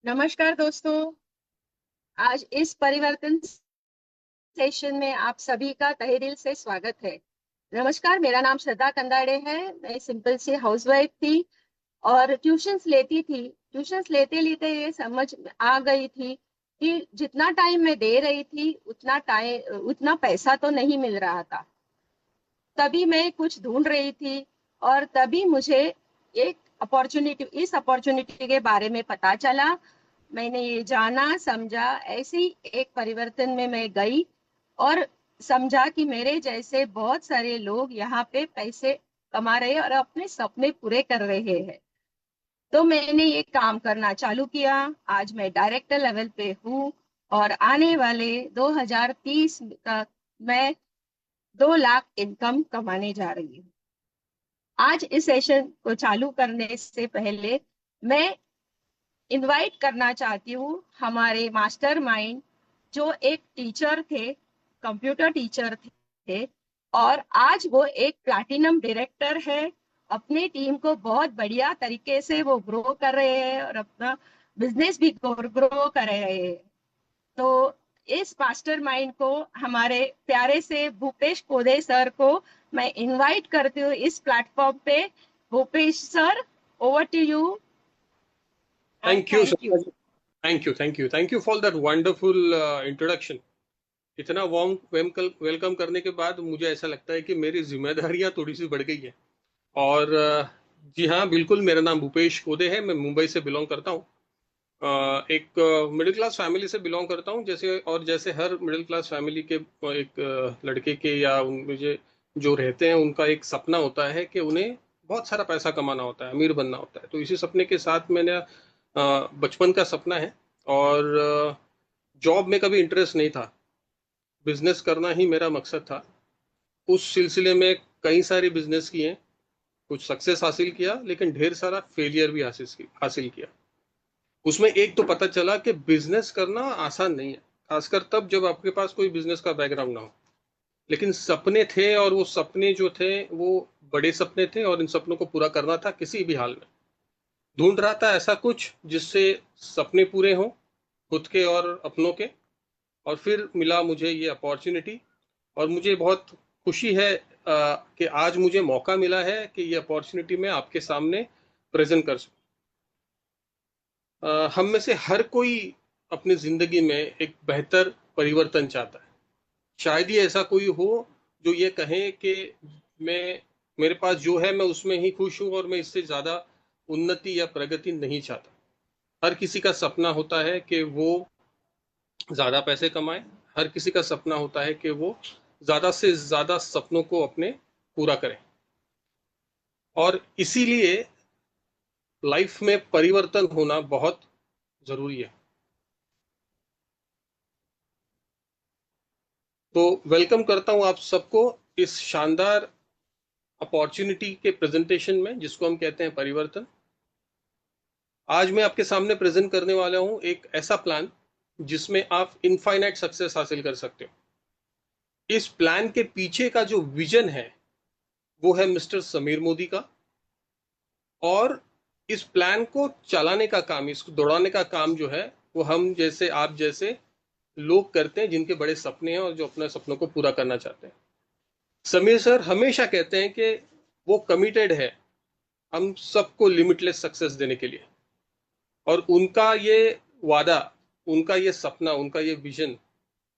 नमस्कार दोस्तों। आज इस परिवर्तन सेशन में आप सभी का तहे दिल से स्वागत है। नमस्कार, मेरा नाम श्रद्धा कंदाड़े है। मैं सिंपल सी हाउसवाइफ थी और ट्यूशंस लेती थी। ट्यूशंस लेते लेते ये समझ आ गई थी कि जितना टाइम मैं दे रही थी उतना पैसा तो नहीं मिल रहा था। तभी मैं कुछ ढूंढ रही थी और तभी मुझे इस अपॉर्चुनिटी के बारे में पता चला। मैंने ये जाना समझा, ऐसे ही एक परिवर्तन में मैं गई और समझा कि मेरे जैसे बहुत सारे लोग यहाँ पे पैसे कमा रहे हैं और अपने सपने पूरे कर रहे हैं। तो मैंने ये काम करना चालू किया। आज मैं डायरेक्टर लेवल पे हूँ और आने वाले 2030 तक मैं 2 लाख इनकम कमाने जा रही हूँ। आज इस सेशन को चालू करने से पहले मैं इनवाइट करना चाहती हूँ हमारे मास्टरमाइंड, जो एक टीचर थे, कंप्यूटर टीचर थे और आज वो एक प्लैटिनम डायरेक्टर है। अपनी टीम को बहुत बढ़िया तरीके से वो ग्रो कर रहे हैं और अपना बिजनेस भी ग्रो कर रहे हैं। तो इस मास्टरमाइंड को, हमारे प्यारे से भूपेश कोदे सर को मैं इनवाइट करती हूँ इस प्लेटफॉर्म पे। Bhupesh sir, over to you and Thank you, thank Shraddha you. ji. Thank you for that wonderful introduction. इतना वार्म वेलकम करने के बाद मुझे ऐसा लगता है कि मेरी जिम्मेदारियां थोड़ी सी बढ़ गई है। और जी हाँ, बिल्कुल, मेरा नाम भूपेश कोदे है। मैं मुंबई से बिलोंग करता हूँ। एक मिडिल क्लास फैमिली से बिलोंग करता हूँ, जैसे हर मिडिल क्लास फैमिली के एक लड़के के या मुझे जो रहते हैं उनका एक सपना होता है कि उन्हें बहुत सारा पैसा कमाना होता है, अमीर बनना होता है। तो इसी सपने के साथ मैंने बचपन का सपना है। और जॉब में कभी इंटरेस्ट नहीं था, बिजनेस करना ही मेरा मकसद था। उस सिलसिले में कई सारे बिजनेस किए, कुछ सक्सेस हासिल किया, लेकिन ढेर सारा फेलियर भी हासिल किया। उसमें एक तो पता चला कि बिजनेस करना आसान नहीं है, खासकर तब जब आपके पास कोई बिजनेस का बैकग्राउंड ना हो। लेकिन सपने थे, और वो सपने जो थे वो बड़े सपने थे, और इन सपनों को पूरा करना था किसी भी हाल में। ढूंढ रहा था ऐसा कुछ जिससे सपने पूरे हों, खुद के और अपनों के। और फिर मिला मुझे ये अपॉर्चुनिटी, और मुझे बहुत खुशी है कि आज मुझे मौका मिला है कि ये अपॉर्चुनिटी मैं आपके सामने प्रेजेंट कर सकूं। हम में से हर कोई अपनी जिंदगी में एक बेहतर परिवर्तन चाहता है। शायद ही ऐसा कोई हो जो ये कहे कि मैं मेरे पास जो है मैं उसमें ही खुश हूं, और मैं इससे ज्यादा उन्नति या प्रगति नहीं चाहता। हर किसी का सपना होता है कि वो ज्यादा पैसे कमाए। हर किसी का सपना होता है कि वो ज्यादा से ज्यादा सपनों को अपने पूरा करें। और इसीलिए लाइफ में परिवर्तन होना बहुत जरूरी है। तो वेलकम करता हूं आप सबको इस शानदार अपॉर्चुनिटी के प्रेजेंटेशन में, जिसको हम कहते हैं परिवर्तन। आज मैं आपके सामने प्रेजेंट करने वाला हूं एक ऐसा प्लान जिसमें आप इनफाइनाइट सक्सेस हासिल कर सकते हो। इस प्लान के पीछे का जो विजन है वो है मिस्टर समीर मोदी का। और इस प्लान को चलाने का काम, इसको दौड़ाने का काम जो है वो हम जैसे, आप जैसे लोग करते हैं जिनके बड़े सपने हैं और जो अपने सपनों को पूरा करना चाहते हैं। समीर सर हमेशा कहते हैं कि वो कमिटेड है हम सबको लिमिटलेस सक्सेस देने के लिए। और उनका ये वादा, उनका ये सपना, उनका ये विजन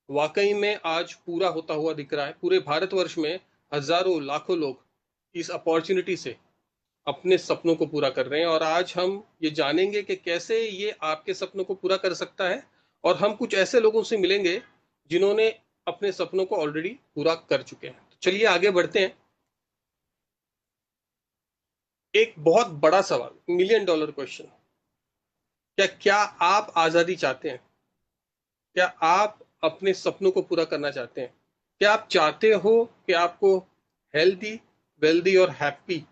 वाकई में आज पूरा होता हुआ दिख रहा है। पूरे भारतवर्ष में हजारों लाखों लोग इस अपॉर्चुनिटी से अपने सपनों को पूरा कर रहे हैं। और आज हम ये जानेंगे कि कैसे ये आपके सपनों को पूरा कर सकता है। और हम कुछ ऐसे लोगों से मिलेंगे जिन्होंने अपने सपनों को ऑलरेडी पूरा कर चुके हैं। तो चलिए आगे बढ़ते हैं। एक बहुत बड़ा सवाल, मिलियन डॉलर क्वेश्चन। क्या आप आजादी चाहते हैं? क्या आप अपने सपनों को पूरा करना चाहते हैं? क्या आप चाहते हो कि आपको हेल्दी, वेल्दी और हैप्पी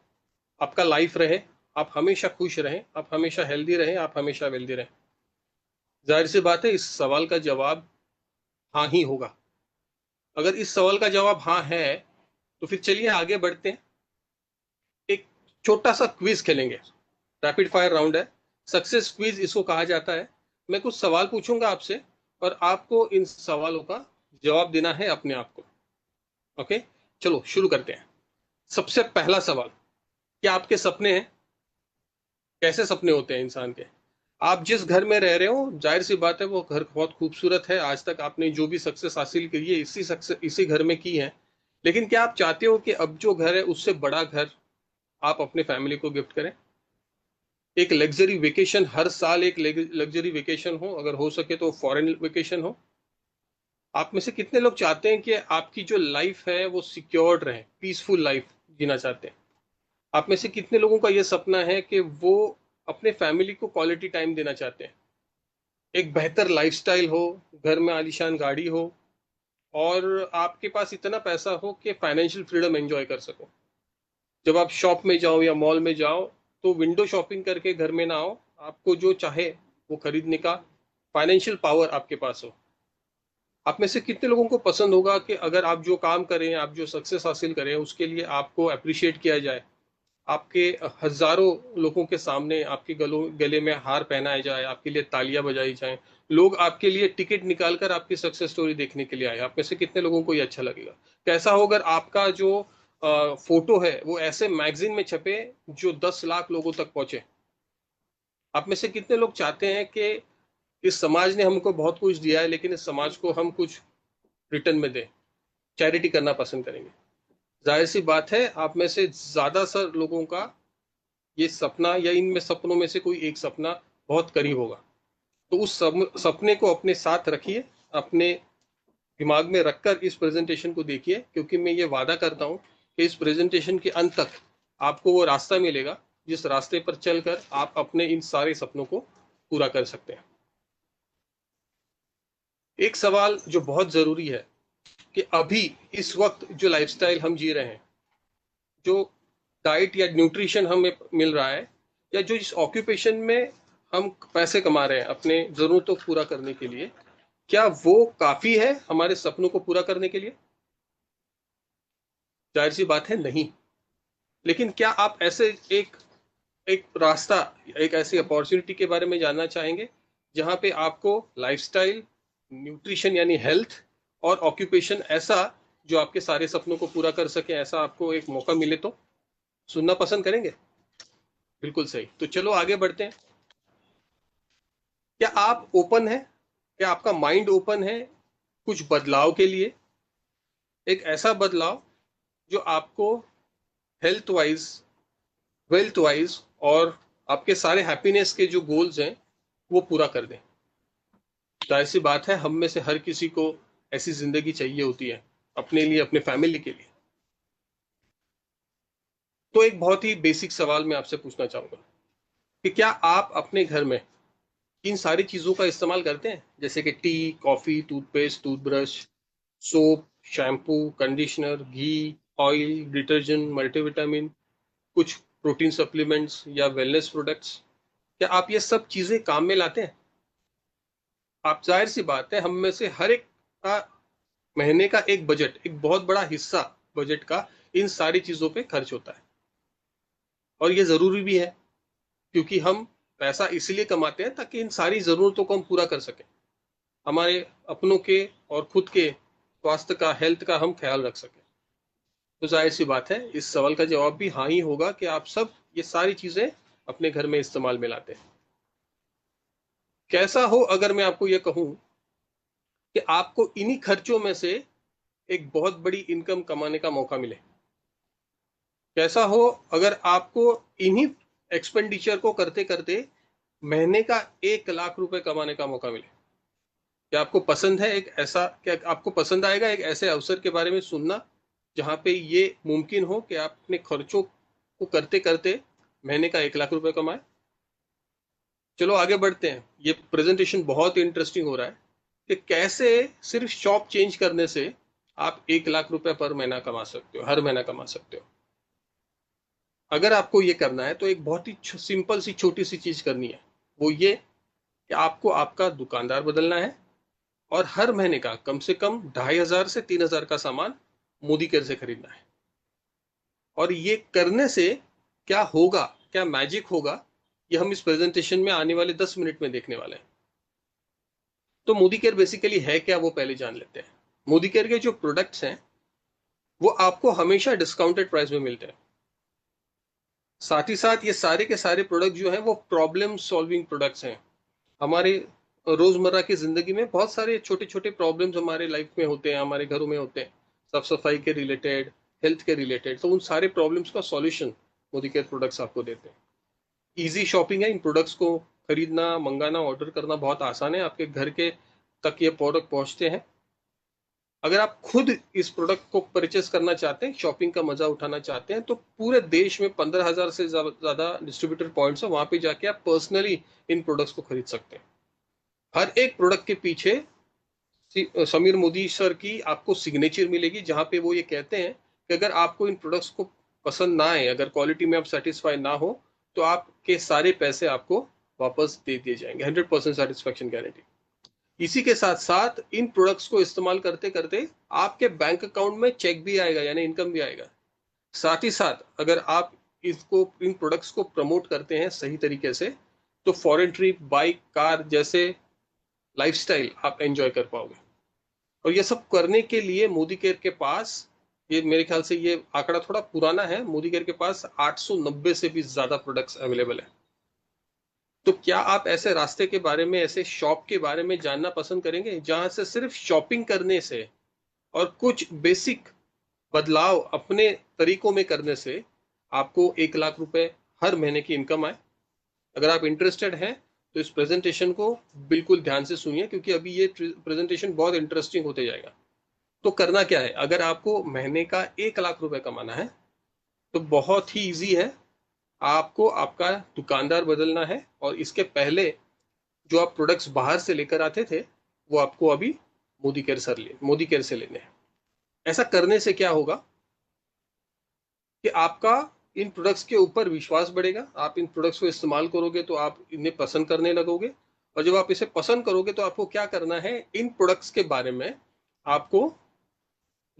आपका लाइफ रहे, आप हमेशा खुश रहें, आप हमेशा हेल्दी रहें, आप हमेशा वेल्दी रहें? जाहिर सी बात है, इस सवाल का जवाब हाँ ही होगा। अगर इस सवाल का जवाब हाँ है तो फिर चलिए आगे बढ़ते हैं। एक छोटा सा क्विज खेलेंगे, रैपिड फायर राउंड है। सक्सेस क्विज इसको कहा जाता है। मैं कुछ सवाल पूछूंगा आपसे और आपको इन सवालों का जवाब देना है अपने आप को। ओके, चलो शुरू करते हैं। सबसे पहला सवाल, क्या आपके सपने हैं? कैसे सपने होते हैं इंसान के? आप जिस घर में रह रहे हो, जाहिर सी बात है वो घर बहुत खूबसूरत है, आज तक आपने जो भी सक्सेस हासिल की है इसी घर में की है। लेकिन क्या आप चाहते हो कि अब जो घर है उससे बड़ा घर आप अपने फैमिली को गिफ्ट करें? एक लग्जरी वेकेशन, हर साल एक लग्जरी वेकेशन हो, अगर हो सके तो फॉरेन वेकेशन हो। आप में से कितने लोग चाहते हैं कि आपकी जो लाइफ है वो सिक्योर्ड रहे, पीसफुल लाइफ जीना चाहते हैं? आप में से कितने लोगों का ये सपना है कि वो अपने फैमिली को क्वालिटी टाइम देना चाहते हैं, एक बेहतर लाइफस्टाइल हो, घर में आलीशान गाड़ी हो, और आपके पास इतना पैसा हो कि फाइनेंशियल फ्रीडम एंजॉय कर सको? जब आप शॉप में जाओ या मॉल में जाओ तो विंडो शॉपिंग करके घर में ना आओ, आपको जो चाहे वो खरीदने का फाइनेंशियल पावर आपके पास हो। आप में से कितने लोगों को पसंद होगा कि अगर आप जो काम करें, आप जो सक्सेस हासिल करें, उसके लिए आपको अप्रिशिएट किया जाए, आपके हजारों लोगों के सामने आपके गले में हार पहनाया जाए, आपके लिए तालियां बजाई जाएं, लोग आपके लिए टिकट निकालकर आपकी सक्सेस स्टोरी देखने के लिए आए? आप में से कितने लोगों को ये अच्छा लगेगा? कैसा हो अगर आपका जो फोटो है वो ऐसे मैगजीन में छपे जो 10 लाख लोगों तक पहुंचे? आप में से कितने लोग चाहते हैं कि इस समाज ने हमको बहुत कुछ दिया है लेकिन इस समाज को हम कुछ रिटर्न में दें, चैरिटी करना पसंद करेंगे? जाहिर सी बात है आप में से ज्यादा सर लोगों का ये सपना या इनमें सपनों में से कोई एक सपना बहुत करीब होगा। तो उस सपने को अपने साथ रखिए, अपने दिमाग में रखकर इस प्रेजेंटेशन को देखिए, क्योंकि मैं ये वादा करता हूँ कि इस प्रेजेंटेशन के अंत तक आपको वो रास्ता मिलेगा जिस रास्ते पर चलकर आप अपने इन सारे सपनों को पूरा कर सकते हैं। एक सवाल जो बहुत जरूरी है कि अभी इस वक्त जो लाइफस्टाइल हम जी रहे हैं, जो डाइट या न्यूट्रिशन हमें मिल रहा है, या जो इस ऑक्यूपेशन में हम पैसे कमा रहे हैं अपने जरूरतों को पूरा करने के लिए, क्या वो काफी है हमारे सपनों को पूरा करने के लिए? जाहिर सी बात है नहीं। लेकिन क्या आप ऐसे एक एक रास्ता, एक ऐसी अपॉर्चुनिटी के बारे में जानना चाहेंगे जहां पे आपको लाइफस्टाइल, न्यूट्रिशन यानी हेल्थ, और ऑक्यूपेशन ऐसा जो आपके सारे सपनों को पूरा कर सके, ऐसा आपको एक मौका मिले? तो सुनना पसंद करेंगे? बिल्कुल सही। तो चलो आगे बढ़ते हैं। क्या आप ओपन है, क्या आपका माइंड ओपन है कुछ बदलाव के लिए? एक ऐसा बदलाव जो आपको हेल्थ वाइज, वेल्थ वाइज और आपके सारे हैप्पीनेस के जो गोल्स हैं वो पूरा कर दें। जाहिर सी बात है हम में से हर किसी को ऐसी जिंदगी चाहिए होती है अपने लिए, अपने फैमिली के लिए। तो एक बहुत ही बेसिक सवाल मैं आपसे पूछना चाहूंगा कि क्या आप अपने घर में इन सारी चीजों का इस्तेमाल करते हैं, जैसे कि tea, coffee, toothpaste, toothbrush, soap, shampoo, conditioner, ghee, oil, detergent, multivitamin, कुछ प्रोटीन सप्लीमेंट्स या वेलनेस प्रोडक्ट्स? क्या आप ये सब चीजें काम में लाते हैं? आप, जाहिर सी बात है हम में से हर एक का महीने का एक बजट, एक बहुत बड़ा हिस्सा बजट का इन सारी चीजों पे खर्च होता है। और ये जरूरी भी है, क्योंकि हम पैसा इसलिए कमाते हैं ताकि इन सारी जरूरतों को हम पूरा कर सकें, हमारे अपनों के और खुद के स्वास्थ्य का, हेल्थ का हम ख्याल रख सकें। तो जाहिर सी बात है इस सवाल का जवाब भी हाँ ही होगा कि आप सब ये सारी चीजें अपने घर में इस्तेमाल में लाते हैं। कैसा हो अगर मैं आपको ये कहूं कि आपको इन्हीं खर्चों में से एक बहुत बड़ी इनकम कमाने का मौका मिले? कैसा हो अगर आपको इन्हीं एक्सपेंडिचर को करते करते महीने का 1 लाख रुपए कमाने का मौका मिले? क्या आपको पसंद है एक ऐसा, क्या आपको पसंद आएगा एक ऐसे अवसर के बारे में सुनना जहां पे ये मुमकिन हो कि आप अपने खर्चों को करते करते महीने का 1 लाख रुपए कमाए? चलो आगे बढ़ते हैं। ये प्रेजेंटेशन बहुत इंटरेस्टिंग हो रहा है कि कैसे सिर्फ शॉप चेंज करने से आप 1 लाख रुपए पर महीना कमा सकते हो, हर महीना कमा सकते हो। अगर आपको ये करना है तो एक बहुत ही सिंपल सी छोटी सी चीज करनी है, वो ये कि आपको आपका दुकानदार बदलना है और हर महीने का कम से कम 2,500 से 3,000 का सामान मोदी केयर से खरीदना है। और ये करने से क्या होगा, क्या मैजिक होगा, ये हम इस प्रेजेंटेशन में आने वाले 10 मिनट में देखने वाले हैं। तो मोदी केयर बेसिकली है क्या, वो पहले जान लेते हैं। मोदी केयर के जो प्रोडक्ट्स हैं वो आपको हमेशा डिस्काउंटेड प्राइस में मिलते हैं। साथ ही साथ ये सारे के सारे प्रोडक्ट जो हैं वो प्रॉब्लम सॉल्विंग प्रोडक्ट्स हैं। हमारे रोजमर्रा की जिंदगी में बहुत सारे छोटे छोटे प्रॉब्लम्स हमारे लाइफ में होते हैं, हमारे घरों में होते हैं, साफ सफाई के रिलेटेड, हेल्थ के रिलेटेड। तो उन सारे प्रॉब्लम्स का सॉल्यूशन मोदी केयर प्रोडक्ट्स आपको देते हैं। इजी शॉपिंग है, इन प्रोडक्ट्स को खरीदना, मंगाना, ऑर्डर करना बहुत आसान है, आपके घर के तक ये प्रोडक्ट पहुंचते हैं। अगर आप खुद इस प्रोडक्ट को परचेस करना चाहते हैं, शॉपिंग का मजा उठाना चाहते हैं, तो पूरे देश में 15,000 से ज्यादा डिस्ट्रीब्यूटर पॉइंट्स है, वहां पे जाके आप पर्सनली इन प्रोडक्ट्स को खरीद सकते हैं। हर एक प्रोडक्ट के पीछे समीर मोदी सर की आपको सिग्नेचर मिलेगी, जहां पे वो ये कहते हैं कि अगर आपको इन प्रोडक्ट्स को पसंद ना आए, अगर क्वालिटी में आप सेटिस्फाई ना हो, तो आपके सारे पैसे आपको वापस दे दिए जाएंगे। 100% सेटिस्फेक्शन गारंटी। इसी के साथ साथ इन प्रोडक्ट्स को इस्तेमाल करते करते आपके बैंक अकाउंट में चेक भी आएगा, यानी इनकम भी आएगा। साथ ही साथ अगर आप इसको, इन प्रोडक्ट्स को प्रमोट करते हैं सही तरीके से, तो फॉरेन ट्रिप, बाइक, कार जैसे लाइफस्टाइल आप एंजॉय कर पाओगे। और ये सब करने के लिए मोदी केयर के पास, ये मेरे ख्याल से ये आंकड़ा थोड़ा पुराना है, मोदी केयर के पास 890 से भी ज्यादा प्रोडक्ट्स अवेलेबल है। तो क्या आप ऐसे रास्ते के बारे में, ऐसे शॉप के बारे में जानना पसंद करेंगे जहां से सिर्फ शॉपिंग करने से और कुछ बेसिक बदलाव अपने तरीकों में करने से आपको 1 लाख रुपए हर महीने की इनकम आए? अगर आप इंटरेस्टेड हैं तो इस प्रेजेंटेशन को बिल्कुल ध्यान से सुनिए, क्योंकि अभी ये प्रेजेंटेशन बहुत इंटरेस्टिंग होते जाएगा। तो करना क्या है, अगर आपको महीने का 1 लाख रुपए कमाना है तो बहुत ही इजी है। आपको आपका दुकानदार बदलना है, और इसके पहले जो आप प्रोडक्ट्स बाहर से लेकर आते थे वो आपको अभी मोदी केयर से लेने हैं। ऐसा करने से क्या होगा कि आपका इन प्रोडक्ट्स के ऊपर विश्वास बढ़ेगा। आप इन प्रोडक्ट्स को इस्तेमाल करोगे तो आप इन्हें पसंद करने लगोगे, और जब आप इसे पसंद करोगे तो आपको क्या करना है, इन प्रोडक्ट्स के बारे में आपको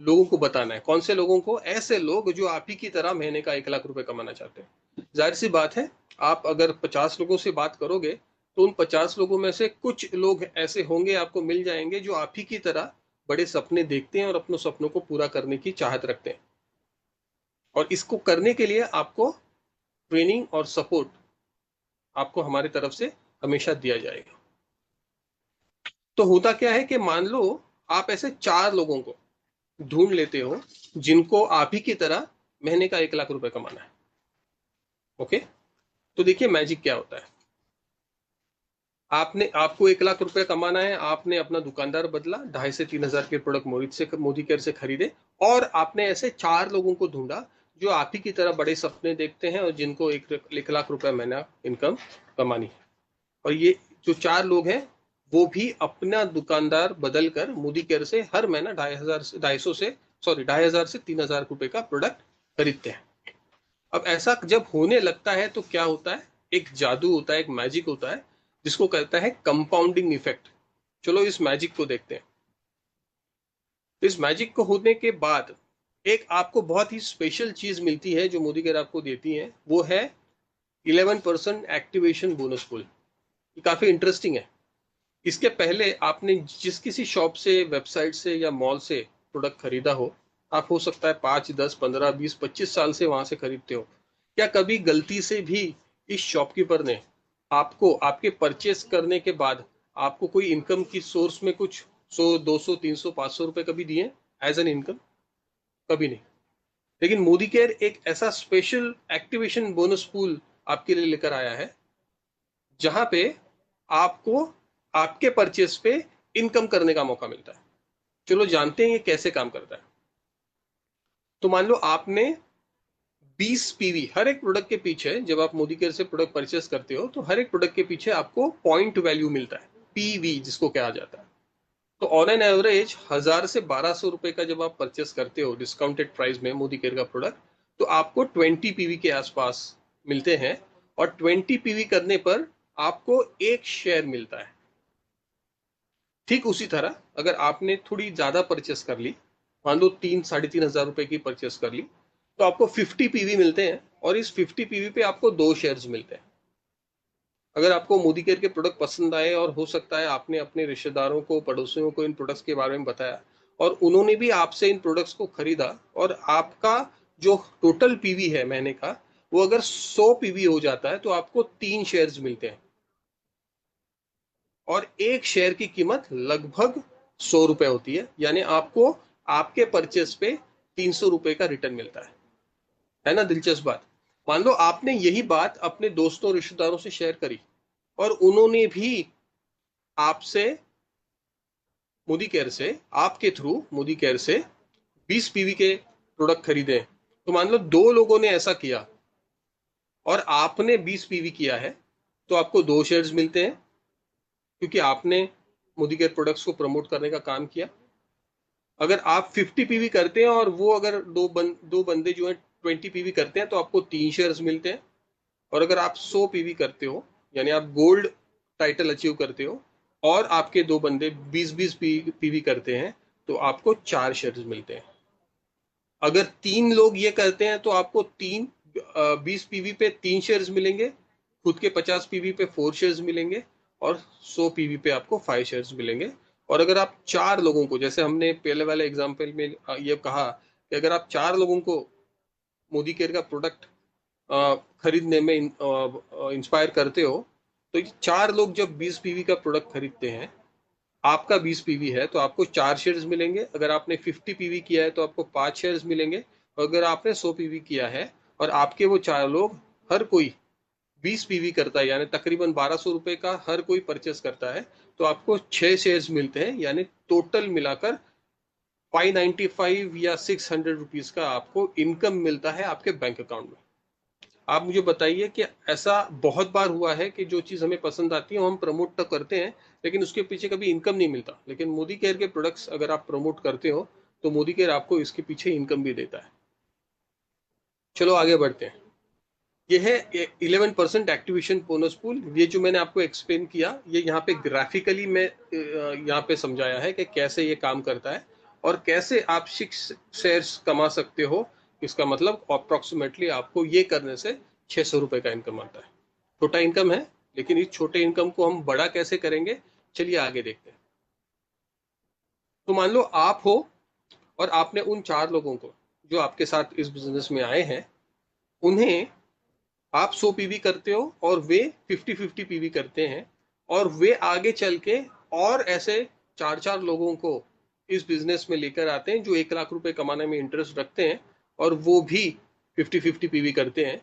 लोगों को बताना है। कौन से लोगों को? ऐसे लोग जो आप ही की तरह महीने का 1 लाख रुपए कमाना चाहते हैं। जाहिर सी बात है, आप अगर 50 लोगों से बात करोगे तो उन 50 लोगों में से कुछ लोग ऐसे होंगे, आपको मिल जाएंगे, जो आप ही की तरह बड़े सपने देखते हैं और अपने सपनों को पूरा करने की चाहत रखते हैं। और इसको करने के लिए आपको ट्रेनिंग और सपोर्ट आपको हमारी तरफ से हमेशा दिया जाएगा। तो होता क्या है कि मान लो आप ऐसे 4 लोगों को ढूंढ लेते हो जिनको आप ही की तरह महीने का 1 लाख रुपए कमाना है। ओके, तो देखिए मैजिक क्या होता है। आपको 1 लाख रुपए कमाना है, आपने अपना दुकानदार बदला, 2,500 से 3,000 के प्रोडक्ट मोदी केयर से खरीदे, और आपने ऐसे 4 लोगों को ढूंढा जो आप ही की तरह बड़े सपने देखते हैं और जिनको 1 लाख रुपए महीना इनकम कमानी है। और ये जो 4 लोग हैं वो भी अपना दुकानदार बदल कर मोदी केयर से हर महीना 2,500 से 3,000 रुपए का प्रोडक्ट खरीदते हैं। अब ऐसा जब होने लगता है तो क्या होता है, एक जादू होता है, एक मैजिक होता है, जिसको कहता है कंपाउंडिंग इफेक्ट। चलो इस मैजिक को देखते हैं। इस मैजिक को होने के बाद एक आपको बहुत ही स्पेशल चीज मिलती है जो मोदी केयर आपको देती है, वो है 11% एक्टिवेशन बोनस पूल। ये काफी इंटरेस्टिंग है। इसके पहले आपने जिस किसी शॉप से, वेबसाइट से या मॉल से प्रोडक्ट खरीदा हो, आप हो सकता है 5, 10, 15, 20, 25 साल से वहां से खरीदते हो, क्या कभी गलती से भी इस शॉपकीपर ने आपको आपके परचेस करने के बाद आपको कोई इनकम की सोर्स में कुछ 100, 200, 300, 500 रुपए कभी दिए एज एन इनकम? कभी नहीं। लेकिन मोदी केयर एक ऐसा स्पेशल एक्टिवेशन बोनस पूल आपके लिए लेकर आया है, जहां पे आपको आपके परचेस पे इनकम करने का मौका मिलता है। चलो जानते हैं ये कैसे काम करता है। तो मान लो आपने 20 पीवी, हर एक प्रोडक्ट के पीछे, जब आप मोदी केयर से प्रोडक्ट परचेस करते हो तो हर एक प्रोडक्ट के पीछे आपको पॉइंट वैल्यू मिलता है, पीवी जिसको कहा जाता है। तो ऑन एन एवरेज 1,000 से 1,200 रुपए का जब आप परचेस करते हो डिस्काउंटेड प्राइस में मोदी केयर का प्रोडक्ट, तो आपको 20 पीवी के आसपास मिलते हैं। और 20 पीवी करने पर आपको एक शेयर मिलता है। ठीक उसी तरह अगर आपने थोड़ी ज्यादा परचेस कर ली, मान लो 3, 3,500 रुपए की परचेस कर ली, तो आपको 50 पीवी मिलते हैं, और इस 50 पीवी पे आपको 2 शेयर्स मिलते हैं। अगर आपको मोदी केयर के प्रोडक्ट पसंद आए और हो सकता है आपने अपने रिश्तेदारों को, पड़ोसियों को इन प्रोडक्ट्स के बारे में बताया और उन्होंने भी आपसे इन प्रोडक्ट्स को खरीदा और आपका जो टोटल पीवी है महीने का वो अगर 100 पीवी हो जाता है तो आपको 3 शेयर्स मिलते हैं और एक शेयर की कीमत लगभग 100 रुपए होती है, यानी आपको आपके परचेस पे 300 रुपए का रिटर्न मिलता है ना। दिलचस्प बात। मान लो आपने यही बात अपने दोस्तों रिश्तेदारों से शेयर करी और उन्होंने भी आपसे मोदी केयर से, आपके थ्रू मोदी केयर से 20 पीवी के प्रोडक्ट खरीदे। तो मान लो 2 लोगों ने ऐसा किया और आपने 20 पीवी किया है तो आपको 2 शेयर्स मिलते हैं क्योंकि आपने मोदी केयर प्रोडक्ट्स को प्रमोट करने का काम किया। अगर आप 50 पीवी करते हैं और वो अगर दो बंदे जो है 20 पीवी करते हैं तो आपको 3 शेयर्स मिलते हैं। और अगर आप 100 पीवी करते हो यानी आप गोल्ड टाइटल अचीव करते हो और आपके 2 बंदे 20-20 पीवी करते हैं तो आपको 4 शेयर्स मिलते हैं। अगर 3 लोग ये करते हैं तो आपको 20 पीवी पे 3 शेयर्स मिलेंगे, खुद के 50 पीवी पे 4 शेयर्स मिलेंगे और 100 पीवी पे आपको 5 शेयर्स मिलेंगे। और अगर आप 4 लोगों को, जैसे हमने पहले वाले एग्जाम्पल में ये कहा कि अगर आप 4 लोगों को मोदी केयर का प्रोडक्ट खरीदने में इंस्पायर करते हो तो ये 4 लोग जब 20 पीवी का प्रोडक्ट खरीदते हैं, आपका 20 पीवी है तो आपको 4 शेयर्स मिलेंगे। अगर आपने 50 पीवी किया है तो आपको 5 शेयर्स मिलेंगे। और अगर आपने 100 पीवी किया है और आपके वो 4 लोग हर कोई 20 पीवी करता है यानी तकरीबन 1200 रुपए का हर कोई परचेस करता है तो आपको 6 शेयर्स मिलते हैं, यानी टोटल मिलाकर 595 या 600 रुपीज का आपको इनकम मिलता है आपके बैंक अकाउंट में। आप मुझे बताइए कि ऐसा बहुत बार हुआ है कि जो चीज़ हमें पसंद आती है वो हम प्रमोट तो करते हैं लेकिन उसके पीछे कभी इनकम नहीं मिलता। लेकिन मोदी केयर के प्रोडक्ट्स अगर आप प्रमोट करते हो तो मोदी केयर आपको इसके पीछे इनकम भी देता है। चलो आगे बढ़ते हैं। ये है 11% एक्टिवेशन बोनस पूल। ये जो मैंने आपको एक्सप्लेन किया ये यहाँ पे ग्राफिकली मैं यहाँ पे समझाया है कि कैसे ये काम करता है और कैसे आप 6 शेयर्स कमा सकते हो। इसका मतलब अप्रोक्सीमेटली आपको ये करने से 600 रुपए का इनकम आता है। छोटा इनकम है लेकिन इस छोटे इनकम को हम बड़ा कैसे करेंगे, चलिए आगे देखते हैं। तो मान लो आप हो और आपने उन 4 लोगों को जो आपके साथ इस बिजनेस में आए हैं उन्हें आप 100 पीवी करते हो और वे 50-50 पीवी करते हैं और वे आगे चल के और ऐसे 4-4 लोगों को इस बिजनेस में लेकर आते हैं जो 1 लाख रुपए कमाने में इंटरेस्ट रखते हैं और वो भी 50-50 पीवी करते हैं।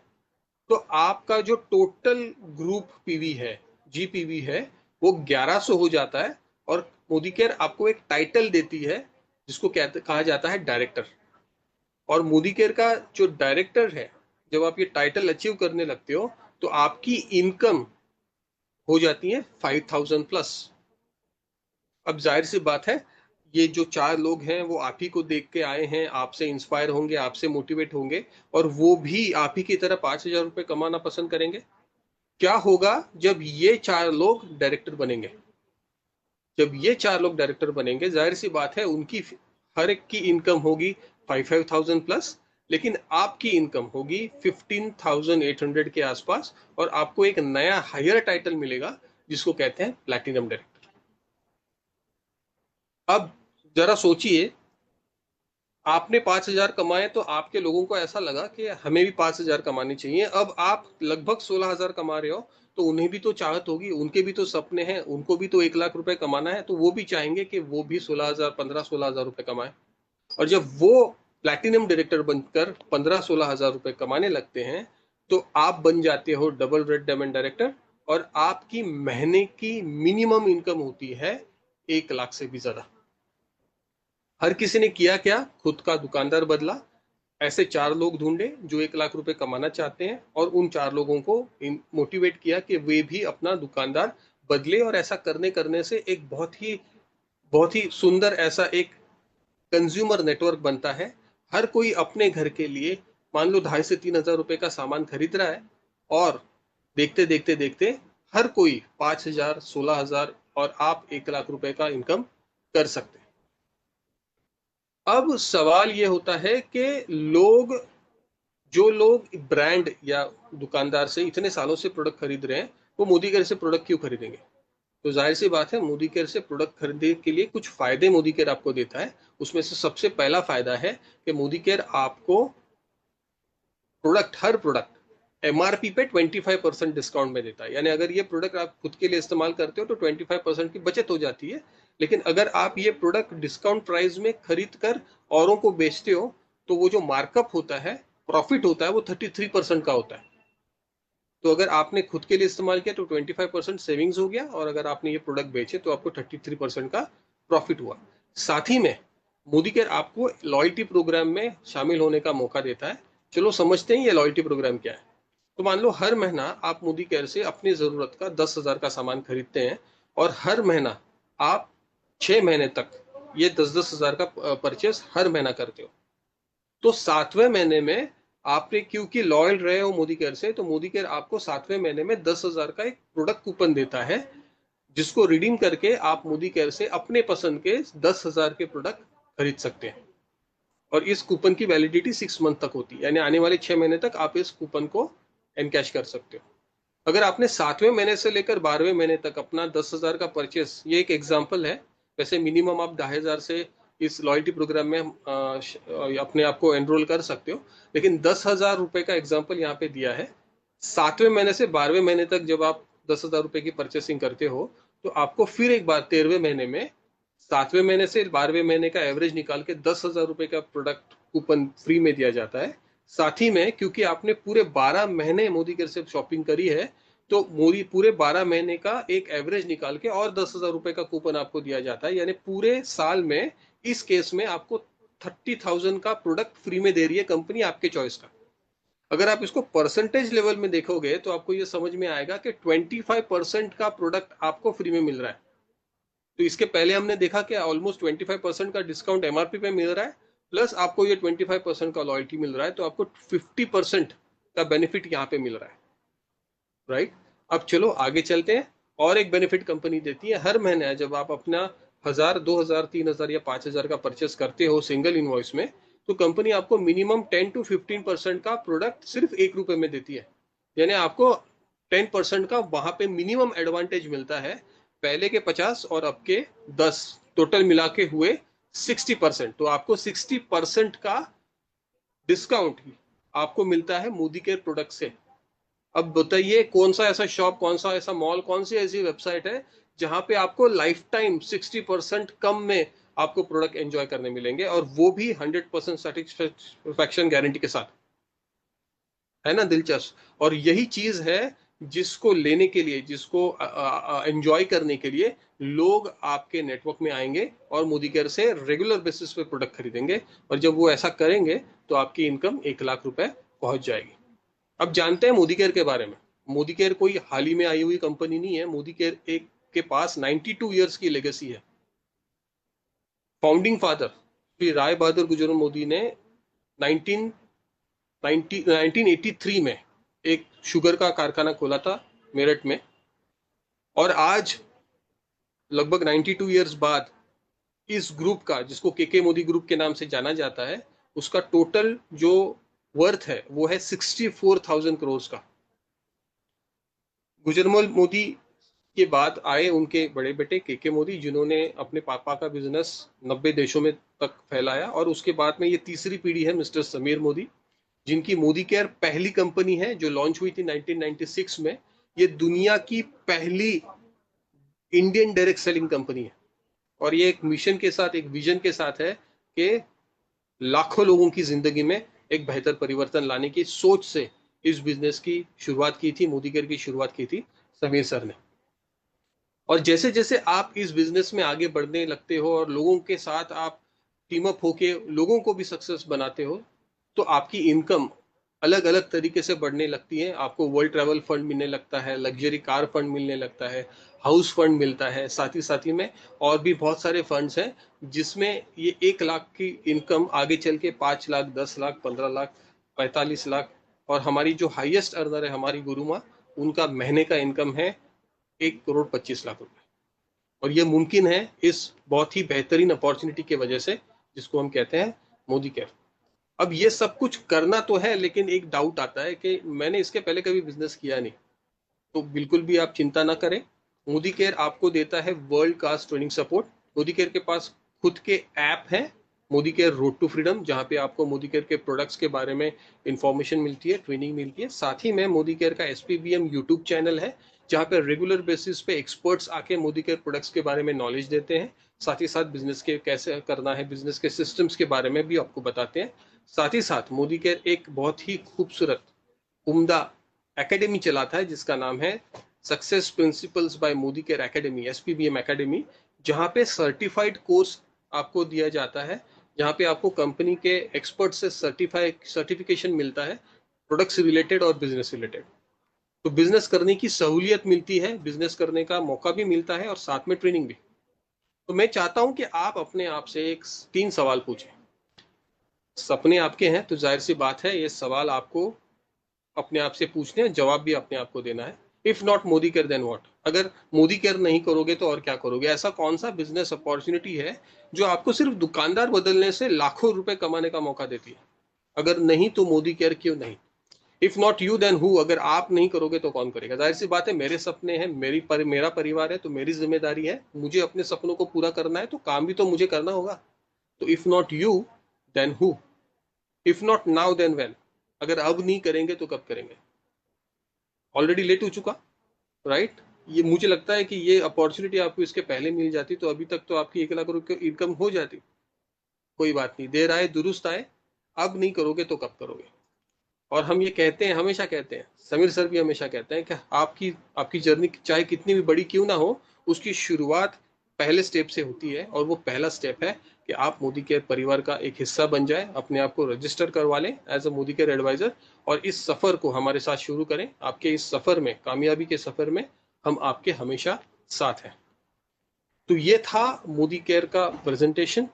तो आपका जो टोटल ग्रुप पीवी है, जी पीवी है, वो 1100 हो जाता है। और मोदी केयर आपको एक टाइटल देती है जिसको कहा जाता है डायरेक्टर। और मोदी केयर का जो डायरेक्टर है, जब आप ये टाइटल अचीव करने लगते हो तो आपकी इनकम हो जाती है 5000 प्लस। अब जाहिर सी बात है ये जो 4 लोग हैं वो आप ही को देख के आए हैं, आपसे इंस्पायर होंगे, आपसे मोटिवेट होंगे और वो भी आप ही की तरह 5000 रुपए कमाना पसंद करेंगे। क्या होगा जब ये 4 लोग डायरेक्टर बनेंगे? जब ये 4 लोग डायरेक्टर बनेंगे जाहिर सी बात है उनकी हर एक की इनकम होगी 5000 प्लस, लेकिन आपकी इनकम होगी 15800 के आसपास और आपको एक नया हायर टाइटल मिलेगा जिसको कहते हैं प्लैटिनम डायरेक्टर। अब जरा सोचिए, आपने 5000 कमाए तो आपके लोगों को ऐसा लगा कि हमें भी 5000 कमाने चाहिए। अब आप लगभग 16000 कमा रहे हो तो उन्हें भी तो चाहत होगी, उनके भी तो सपने हैं, उनको भी तो 1 लाख रुपए कमाना है, तो वो भी चाहेंगे कि वो भी 16000, 15-16 हजार रुपए कमाए। और जब वो प्लैटिनम डायरेक्टर बनकर 15-16 हजार रुपए कमाने लगते हैं तो आप बन जाते हो डबल रेड डायमंड डायरेक्टर और आपकी महीने की मिनिमम इनकम होती है 1 लाख से भी ज्यादा। हर किसी ने किया क्या, खुद का दुकानदार बदला, ऐसे 4 लोग ढूंढे जो 1 लाख रुपए कमाना चाहते हैं और उन 4 लोगों को मोटिवेट किया कि वे भी अपना दुकानदार बदले। और ऐसा करने करने से एक बहुत ही सुंदर ऐसा एक कंज्यूमर नेटवर्क बनता है। हर कोई अपने घर के लिए मान लो 2500 से 3000 रुपए का सामान खरीद रहा है और देखते देखते देखते हर कोई 5000, 16000 और आप 1 लाख रुपए का इनकम कर सकते हैं। अब सवाल ये होता है कि लोग जो लोग ब्रांड या दुकानदार से इतने सालों से प्रोडक्ट खरीद रहे हैं वो मोदी केयर से प्रोडक्ट क्यों खरीदेंगे? तो जाहिर सी बात है, मोदी केयर से प्रोडक्ट खरीदने के लिए कुछ फायदे मोदी केयर आपको देता है। उसमें से सबसे पहला फायदा है कि मोदी केयर आपको हर प्रोडक्ट एमआरपी पे 25% डिस्काउंट में देता है। यानी अगर ये प्रोडक्ट आप खुद के लिए इस्तेमाल करते हो तो 25% की बचत हो जाती है। लेकिन अगर आप ये प्रोडक्ट डिस्काउंट प्राइस में खरीद कर औरों को बेचते हो तो वो जो मार्कअप होता है, प्रॉफिट होता है, वो 33% का होता है। तो अगर आपने खुद के लिए इस्तेमाल किया तो 25% सेविंग्स हो गया, और अगर आपने ये प्रोडक्ट बेचे तो आपको 33% का प्रॉफिट हुआ। साथ ही में मोदी केयर आपको लॉयल्टी प्रोग्राम में शामिल होने का मौका देता है। चलो समझते हैं ये लॉयल्टी प्रोग्राम क्या है। तो मान लो हर महीना आप मोदी केयर से अपनी जरूरत का 10,000 का सामान खरीदते हैं, और हर महीना आप 6 महीने तक ये 10-10 हजार का परचेस हर महीना करते हो। तो 7वें महीने में आपने, क्योंकि लॉयल रहे हो मोदी केयर से, तो मोदी केयर आपको 7वें महीने में 10,000 का एक प्रोडक्ट कूपन देता है, जिसको रिडीम करके आप मोदी केयर से अपने पसंद के 10,000 के प्रोडक्ट खरीद सकते हैं। और इस कूपन की वैलिडिटी 6 मंथ तक होती है, यानी आने वाले 6 महीने तक आप इस कूपन को एनकैश कर सकते हो। अगर आपने 7वें महीने से लेकर 12वें महीने तक अपना 10,000 का परचेस, ये एक एग्जाम्पल है, वैसे मिनिमम आप 10,000 से इस लॉयल्टी प्रोग्राम में अपने आप को एनरोल कर सकते हो, लेकिन 10,000 रुपए का एग्जाम्पल यहाँ पे दिया है। 7वें महीने से 12वें महीने तक जब आप 10,000 रुपए की परचेसिंग करते हो तो आपको फिर एक बार 13वें महीने में 7वें महीने से 12वें महीने का एवरेज निकाल के 10,000 रुपए का प्रोडक्ट कूपन फ्री में दिया जाता है। साथ ही में क्योंकि आपने पूरे 12 महीने मोदी केयर से शॉपिंग करी है, तो मोदी पूरे 12 महीने का एक एवरेज निकाल के और 10,000 रुपए का कूपन आपको दिया जाता है। यानी पूरे साल में इस केस में आपको 30,000 का प्रोडक्ट फ्री में दे रही है कंपनी, आपके चॉइस का। अगर आप इसको परसेंटेज लेवल में देखोगे तो आपको ये समझ में आएगा कि 25% का प्रोडक्ट आपको फ्री में मिल रहा है। तो इसके पहले हमने देखा कि ऑलमोस्ट 25% का डिस्काउंट एमआरपी पे मिल रहा है, प्लस आपको ये 25% का लॉयल्टी मिल रहा है, तो आपको 50% का बेनिफिट यहाँ पे मिल रहा है। राइट। अब चलो आगे चलते हैं। और एक बेनिफिट कंपनी देती है, हर महीने जब आप अपना 1,000, 2,000, 3,000 या 5,000 का परचेस करते हो सिंगल इनवॉइस में, तो कंपनी आपको मिनिमम 10 to 15% का प्रोडक्ट सिर्फ ₹1 में देती है। यानी आपको 10% का वहां पे मिनिमम एडवांटेज मिलता है। पहले के 50 और अब के 10 टोटल मिला के हुए 60%। तो आपको 60% का डिस्काउंट आपको मिलता है मोदी केयर प्रोडक्ट से। अब बताइए कौन सा ऐसा शॉप, कौन सा ऐसा मॉल, कौन सी ऐसी वेबसाइट है जहां पे आपको लाइफ टाइम 60% कम में आपको प्रोडक्ट एंजॉय करने मिलेंगे, और वो भी 100% सेटिस्फेक्शन गारंटी के साथ। है ना दिलचस्प? और यही चीज है जिसको लेने के लिए, जिसको एंजॉय करने के लिए लोग आपके नेटवर्क में आएंगे और मोदी केयर से रेगुलर बेसिस पे प्रोडक्ट खरीदेंगे। और जब वो ऐसा करेंगे तो आपकी इनकम 1,00,000 रुपए पहुंच जाएगी। अब जानते हैं मोदी केयर के बारे में। मोदी केयर कोई हाल ही में आई हुई कंपनी नहीं है। मोदी केयर एक के पास 92 ईयर्स की लेगेसी है। फाउंडिंग फादर श्री राय बहादुर गुजर मोदी ने 1983 में एक शुगर का कारखाना खोला था मेरठ में, और आज लगभग 92 ईयर्स बाद इस ग्रुप का, जिसको के मोदी ग्रुप के नाम से जाना जाता है, उसका टोटल जो वर्थ है वो है 64,000 करोड़ का। गुजरमल मोदी के बाद आए उनके बड़े बेटे के मोदी, जिन्होंने अपने पापा का बिजनेस 90 देशों में तक फैलाया। और उसके बाद में ये तीसरी पीढ़ी है मिस्टर समीर मोदी, जिनकी मोदी केयर पहली कंपनी है जो लॉन्च हुई थी 1996 में। ये दुनिया की पहली इंडियन डायरेक्ट सेलिंग कंपनी है, और ये एक मिशन के साथ, एक विजन के साथ है कि लाखों लोगों की जिंदगी में एक बेहतर परिवर्तन लाने की सोच से इस बिजनेस की शुरुआत की थी, मोदी केयर की शुरुआत की थी समीर सर ने। और जैसे जैसे आप इस बिजनेस में आगे बढ़ने लगते हो और लोगों के साथ आप टीम अप होके लोगों को भी सक्सेस बनाते हो, तो आपकी इनकम अलग अलग तरीके से बढ़ने लगती है। आपको वर्ल्ड ट्रैवल फंड मिलने लगता है, लग्जरी कार फंड मिलने लगता है, हाउस फंड मिलता है, साथ ही में और भी बहुत सारे फंड्स हैं, जिसमें ये 1,00,000 की इनकम आगे चल के 5,00,000, 10,00,000, 15,00,000, 45,00,000, और हमारी जो हाईएस्ट अर्नर है हमारी गुरु माँ, उनका महीने का इनकम है 1,25,00,000 रुपए। और ये मुमकिन है इस बहुत ही बेहतरीन अपॉर्चुनिटी की वजह से, जिसको हम कहते हैं मोदी केयर। अब ये सब कुछ करना तो है, लेकिन एक डाउट आता है कि मैंने इसके पहले कभी बिजनेस किया नहीं, तो बिल्कुल भी आप चिंता ना करें। मोदी केयर आपको देता है world class training support. Modi care के पास खुद के ऐप है, Modi care road to freedom, जहाँ पे आपको मोदी केयर के प्रोडक्ट्स के बारे में इंफॉर्मेशन मिलती है, ट्रेनिंग मिलती है। साथ ही में मोदी केयर का एसपीबीएम यूट्यूब चैनल है, जहाँ पे रेगुलर बेसिस पे एक्सपर्ट्स आके मोदी केयर प्रोडक्ट्स के बारे में नॉलेज देते हैं। साथ ही साथ बिजनेस के कैसे करना है, बिजनेस के सिस्टम्स के बारे में भी आपको बताते हैं। साथ ही साथ मोदी केयर एक बहुत ही खूबसूरत, उम्दा एकेडमी चलाता है, जिसका नाम है success principles by Modi care academy, SPBM academy, जहां पे सर्टिफाइड कोर्स आपको दिया जाता है, जहां पे आपको कंपनी के एक्सपर्ट से सर्टिफिकेशन मिलता है, प्रोडक्ट्स रिलेटेड और बिजनेस रिलेटेड। तो बिजनेस करने की सहूलियत मिलती है, बिजनेस करने का मौका भी मिलता है और साथ में ट्रेनिंग भी। तो मैं चाहता हूं कि आप अपने आप से एक 3 सवाल पूछें। सपने आपके हैं तो जाहिर सी बात है ये सवाल आपको अपने आप से पूछने हैं, जवाब भी अपने आप को देना है। If not Modi care then what, अगर मोदी केयर नहीं करोगे तो और क्या करोगे? ऐसा कौन सा बिजनेस अपॉर्चुनिटी है जो आपको सिर्फ दुकानदार बदलने से लाखों रुपए कमाने का मौका देती है? अगर नहीं तो मोदी केयर क्यों नहीं? If not you then who, अगर आप नहीं करोगे तो कौन करेगा? जाहिर सी बात है, मेरे सपने हैं, मेरा परिवार है, तो मेरी जिम्मेदारी है, मुझे अपने सपनों को पूरा करना है, तो काम भी तो मुझे करना होगा। तो if not you then who, if not now then when, अगर अब नहीं करेंगे तो कब करेंगे? ऑलरेडी लेट हो चुका, राइट? ये मुझे लगता है कि ये अपॉर्चुनिटी आपको इसके पहले मिल जाती तो अभी तक तो आपकी 1 लाख रुपए इनकम हो जाती। कोई बात नहीं, देर आए दुरुस्त आए। अब नहीं करोगे तो कब करोगे? और हम ये कहते हैं, हमेशा कहते हैं, समीर सर भी हमेशा कहते हैं कि आपकी आपकी जर्नी चाहे कितनी भी बड़ी क्यों ना हो, उसकी शुरुआत पहले स्टेप से होती है। और वो पहला स्टेप है कि आप मोदी केयर परिवार का एक हिस्सा बन जाए, अपने आप को रजिस्टर करवा लें as a Modi care advisor, और इस सफर को हमारे साथ शुरू करें। आपके इस सफर में, कामयाबी के सफर में, हम आपके हमेशा साथ हैं। तो ये था मोदी केयर का प्रेजेंटेशन।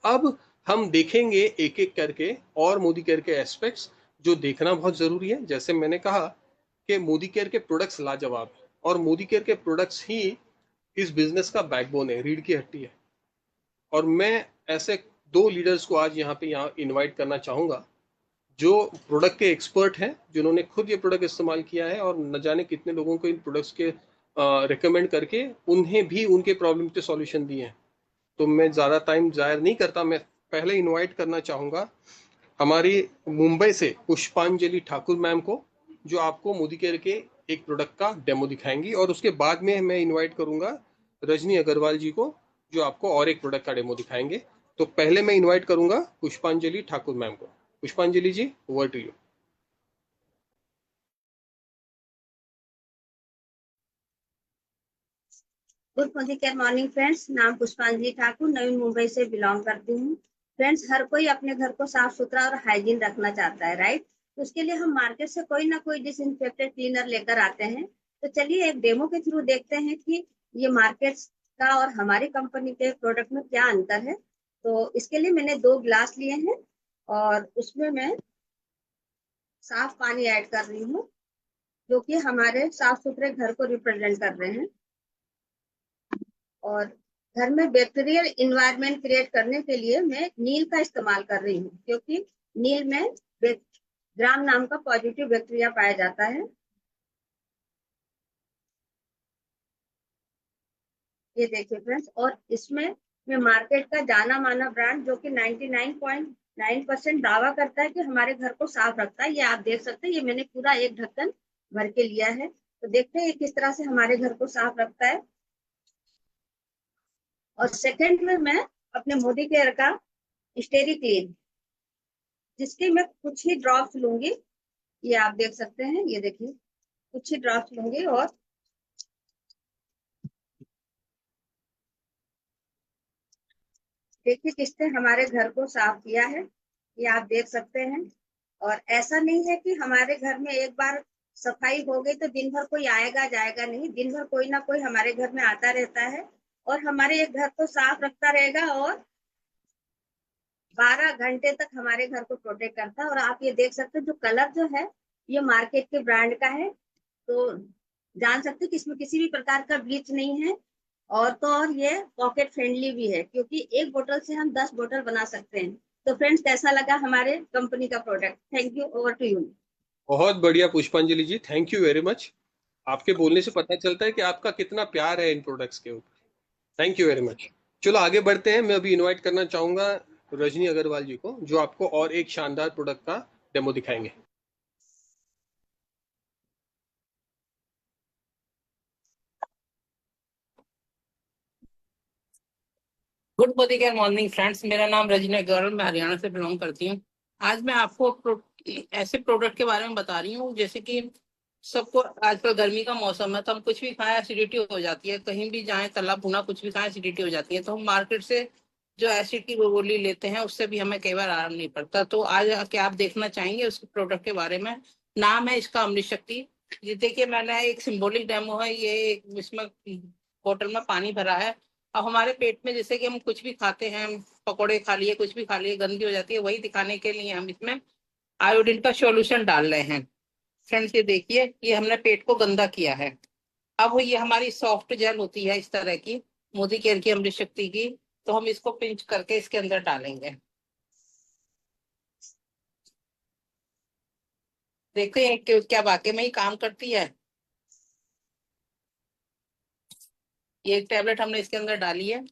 अब हम देखेंगे एक एक करके और मोदी केयर के एस्पेक्ट्स, जो देखना बहुत जरूरी है। जैसे मैंने कहा कि मोदी केयर के प्रोडक्ट्स लाजवाब हैं, और मोदी केयर के प्रोडक्ट्स ही इस बिजनेस का बैकबोन है, रीढ़ की हड्डी है। और मैं ऐसे 2 लीडर्स को आज यहाँ इनवाइट करना चाहूंगा, जो प्रोडक्ट के एक्सपर्ट हैं, जिन्होंने खुद ये प्रोडक्ट इस्तेमाल किया है और न जाने कितने लोगों को इन प्रोडक्ट्स के रिकमेंड करके उन्हें भी उनके प्रॉब्लम के सॉल्यूशन दिए हैं। तो मैं ज़्यादा टाइम ज़ायर नहीं करता, मैं पहले इनवाइट करना चाहूँगा हमारी मुंबई से पुष्पांजलि ठाकुर मैम को, जो आपको मोदी केयर के एक प्रोडक्ट का डेमो दिखाएंगी। और उसके बाद में मैं इनवाइट करूँगा रजनी अग्रवाल जी को, जो आपको और एक प्रोडक्ट का डेमो दिखाएंगे। तो पहले मैं इनवाइट करूँगा पुष्पांजलि ठाकुर मैम को। Pushpanjali ji, over to you. Good morning friends. नाम पुष्पांजलि ठाकुर, नवी मुंबई से बिलोंग करती हूँ। फ्रेंड्स, हर कोई अपने घर को साफ सुथरा और हाइजीन रखना चाहता है, राइट? तो उसके लिए हम मार्केट से कोई ना कोई डिसइंफेक्टेड क्लीनर लेकर आते हैं। तो चलिए एक डेमो के थ्रू देखते हैं कि ये मार्केट का और हमारी कंपनी के प्रोडक्ट में क्या अंतर है। तो इसके लिए मैंने 2 गिलास लिए हैं और उसमें मैं साफ पानी ऐड कर रही हूँ, जो कि हमारे साफ सुथरे घर को रिप्रेजेंट कर रहे हैं। और घर में बैक्टीरियल इन्वायरमेंट क्रिएट करने के लिए मैं नील का इस्तेमाल कर रही हूँ, क्योंकि नील में ग्राम नाम का पॉजिटिव बैक्टीरिया पाया जाता है। ये देखिए फ्रेंड्स, और इसमें मैं मार्केट का जाना माना ब्रांड, जो कि 99.9% दावा करता है कि हमारे घर को साफ रखता है, ये आप देख सकते हैं। ये मैंने पूरा एक ढक्कन भर के लिया है। तो देखते हैं किस तरह से हमारे घर को साफ रखता है। और सेकंड में मैं अपने मोदी केयर का स्टेरी क्लीन, जिसके मैं कुछ ही ड्रॉप्स लूंगी। ये आप देख सकते हैं, ये देखिए कुछ ही ड्रॉप्स लूंगी और देखिए किसने हमारे घर को साफ किया है, ये आप देख सकते हैं। और ऐसा नहीं है कि हमारे घर में एक बार सफाई हो गई तो दिन भर कोई आएगा जाएगा नहीं। दिन भर कोई ना कोई हमारे घर में आता रहता है और हमारे एक घर को साफ रखता रहेगा और 12 घंटे तक हमारे घर को प्रोटेक्ट करता है। और आप ये देख सकते हैं, जो कलर जो है ये मार्केट के ब्रांड का है, तो जान सकते हैं कि इसमें किसी भी प्रकार का ब्लीच नहीं है। और तो और ये पॉकेट फ्रेंडली भी है, क्योंकि एक बोतल से हम 10 बोतल बना सकते हैं। तो फ्रेंड्स, कैसा लगा हमारे कंपनी का product? Thank you, over to you. बहुत बढ़िया Pushpanjali ji, thank you very much. आपके बोलने से पता चलता है कि आपका कितना प्यार है इन प्रोडक्ट्स के ऊपर। Thank you very much. चलो आगे बढ़ते हैं। मैं अभी इनवाइट करना चाहूंगा रजनी अग्रवाल जी को, जो आपको और एक शानदार प्रोडक्ट का डेमो दिखाएंगे। गुड मॉर्निंग फ्रेंड्स, मेरा नाम रजनी अग्रवाल, मैं हरियाणा से बिलोंग करती हूँ। आज मैं आपको ऐसे प्रोडक्ट के बारे में बता रही हूँ जैसे कि सबको आजकल गर्मी का मौसम है, तो हम कुछ भी खाएं एसिडिटी हो जाती है, कहीं भी जाएं तला भुना कुछ भी खाएं एसिडिटी हो जाती है, तो हम मार्केट से जो एसिड की गोली लेते हैं उससे भी हमें कई बार आराम नहीं पड़ता। तो आज आके आप देखना चाहेंगे उस प्रोडक्ट के बारे में। नाम है इसका अमृत शक्ति। ये देखिए, मैंने एक सिंबॉलिक डेमो है, ये इसमें बोतल में पानी भरा है। अब हमारे पेट में जैसे कि हम कुछ भी खाते हैं, पकोड़े खा लिए कुछ भी खा लिए, गंदी हो जाती है, वही दिखाने के लिए हम इसमें आयोडीन का सॉल्यूशन डाल रहे हैं। फ्रेंड्स, ये देखिए, ये हमने पेट को गंदा किया है। अब ये हमारी सॉफ्ट जेल होती है इस तरह की, मोदी केयर की अमृत शक्ति की। तो हम इसको पिंच करके इसके अंदर डालेंगे। देखते हैं कि क्या वाकई में ही काम करती है। ये एक टैबलेट हमने इसके अंदर डाली है।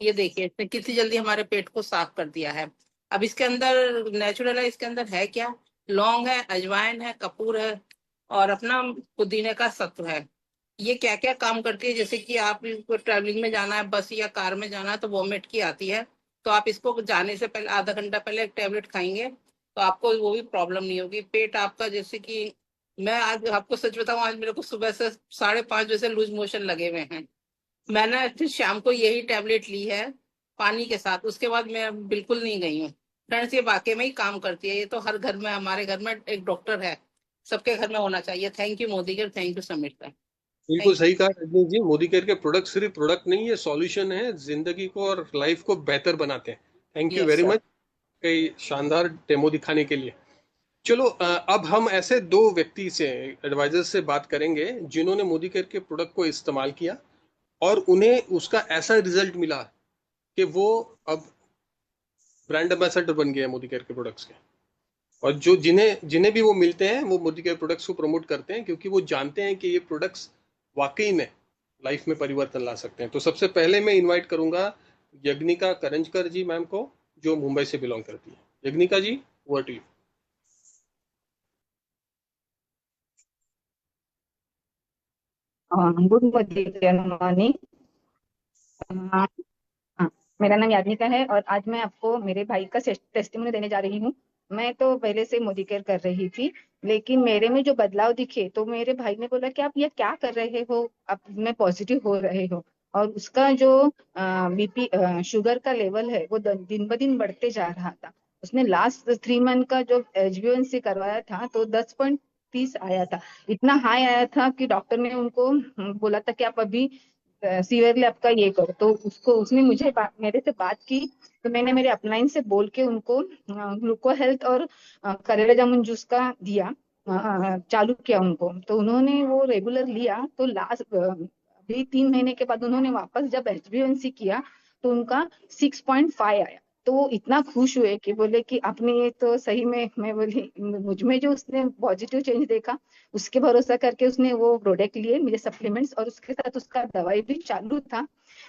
ये देखिए, इसने कितनी जल्दी हमारे पेट को साफ कर दिया है। अब इसके अंदर नेचुरल है, इसके अंदर है क्या, लौंग है, अजवाइन है, कपूर है और अपना पुदीने का सत्व है। ये क्या क्या काम करती है, जैसे कि आप इसको ट्रैवलिंग में जाना है, बस या कार में जाना है, तो वॉमिट की आती है, तो आप इसको जाने से पहले आधा घंटा पहले एक टैबलेट खाएंगे तो आपको वो भी प्रॉब्लम नहीं होगी। पेट आपका, जैसे कि मैं आज आपको सच बताऊं, आज मेरे को सुबह से 5:30 बजे से लूज मोशन लगे हुए हैं। मैंने फिर शाम को यही टैबलेट ली है पानी के साथ, उसके बाद मैं बिल्कुल नहीं गई हूँ। फ्रेंड्स, ये वाकई में ही काम करती है। ये तो हर घर में, हमारे घर में एक डॉक्टर है, सबके घर में होना चाहिए। Thank you Modi ji, thank you Sameer sir. बिल्कुल थैंक सही कहा रजनी जी। मोदी केयर के प्रोडक्ट सिर्फ प्रोडक्ट नहीं है, सॉल्यूशन है, जिंदगी को और लाइफ को बेहतर बनाते हैं। Thank you. You yes very sir. Much कई शानदार डेमो दिखाने के लिए। चलो अब हम ऐसे दो व्यक्ति से, एडवाइजर से बात करेंगे जिन्होंने मोदी केयर के प्रोडक्ट को इस्तेमाल किया और उन्हें उसका ऐसा रिजल्ट मिला कि वो अब ब्रांड एम्बेसडर बन गए मोदी केयर के प्रोडक्ट्स के। और जो जिन्हें जिन्हें भी वो मिलते हैं वो मोदी केयर प्रोडक्ट्स को प्रमोट करते हैं, क्योंकि वो जानते हैं कि ये प्रोडक्ट्स वाकई में लाइफ में परिवर्तन ला सकते हैं। तो सबसे पहले मैं इनवाइट करूंगा यज्ञिका करंजकर जी मैम को, जो मुंबई से बिलोंग करती है। Yagnika ji, over to you. Good morning. हाँ, मेरा नाम याज्ञिका है और आज मैं आपको मेरे भाई का टेस्टिमोनी देने जा रही हूँ। मैं तो पहले से मोदी केयर कर रही थी, लेकिन मेरे में जो बदलाव दिखे तो मेरे भाई ने बोला कि आप ये क्या कर रहे हो, आप में पॉजिटिव हो रहे हो। और उसका जो बीपी शुगर का लेवल है वो दिन ब दिन बढ़ते जा रहा था। उसने लास्ट 3 मंथ का जो HbA1c करवाया था तो 10.30 आया था। इतना हाई आया था कि डॉक्टर ने उनको बोला था कि आप अभी सीवियरली आपका ये करो। तो उसको उसने मेरे से बात की, तो मैंने मेरे अपलाइन से बोल के उनको ग्लूको हेल्थ और करेला जामुन जूस का दिया, चालू किया उनको। तो उन्होंने वो रेगुलर लिया। तो लास्ट अभी 3 महीने के बाद उन्होंने वापस जब HbA1c किया तो उनका 6.5 आया। तो वो इतना खुश हुए कि बोले कि आपने ये तो सही में, मैं बोली मुझ में जो उसने पॉजिटिव चेंज देखा उसके भरोसा करके उसने वो प्रोडक्ट लिए, मेरे सप्लीमेंट्स, और उसके साथ उसका दवाई भी चालू था।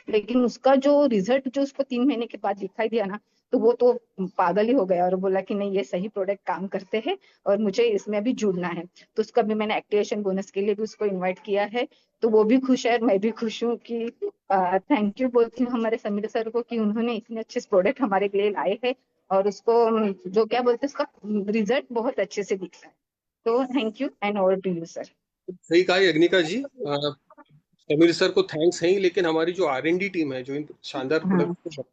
लेकिन उसका जो रिजल्ट जो उसको 3 महीने के बाद दिखाई दिया ना, तो वो तो पागल ही हो गया और बोला कि नहीं, ये सही प्रोडक्ट काम करते हैं और मुझे इसमें भी जुड़ना है। तो उसका भी मैंने एक्टिवेशन बोनस के लिए भी उसको इन्वाइट किया है। तो वो भी खुश है और मैं भी खुश हूँ कि थैंक यू बोलती हूँ हमारे समीर सर को कि उन्होंने इतने अच्छे प्रोडक्ट हमारे लिए लाए हैं और उसको जो क्या बोलते हैं, उसका रिजल्ट बहुत अच्छे से दिख रहा है। तो thank you and over to you sir. सही कहा यज्ञिका जी। समीर सर को थैंक्स है ही, लेकिन हमारी जो R&D टीम है जो इन शानदार हाँ, प्रोडक्ट को,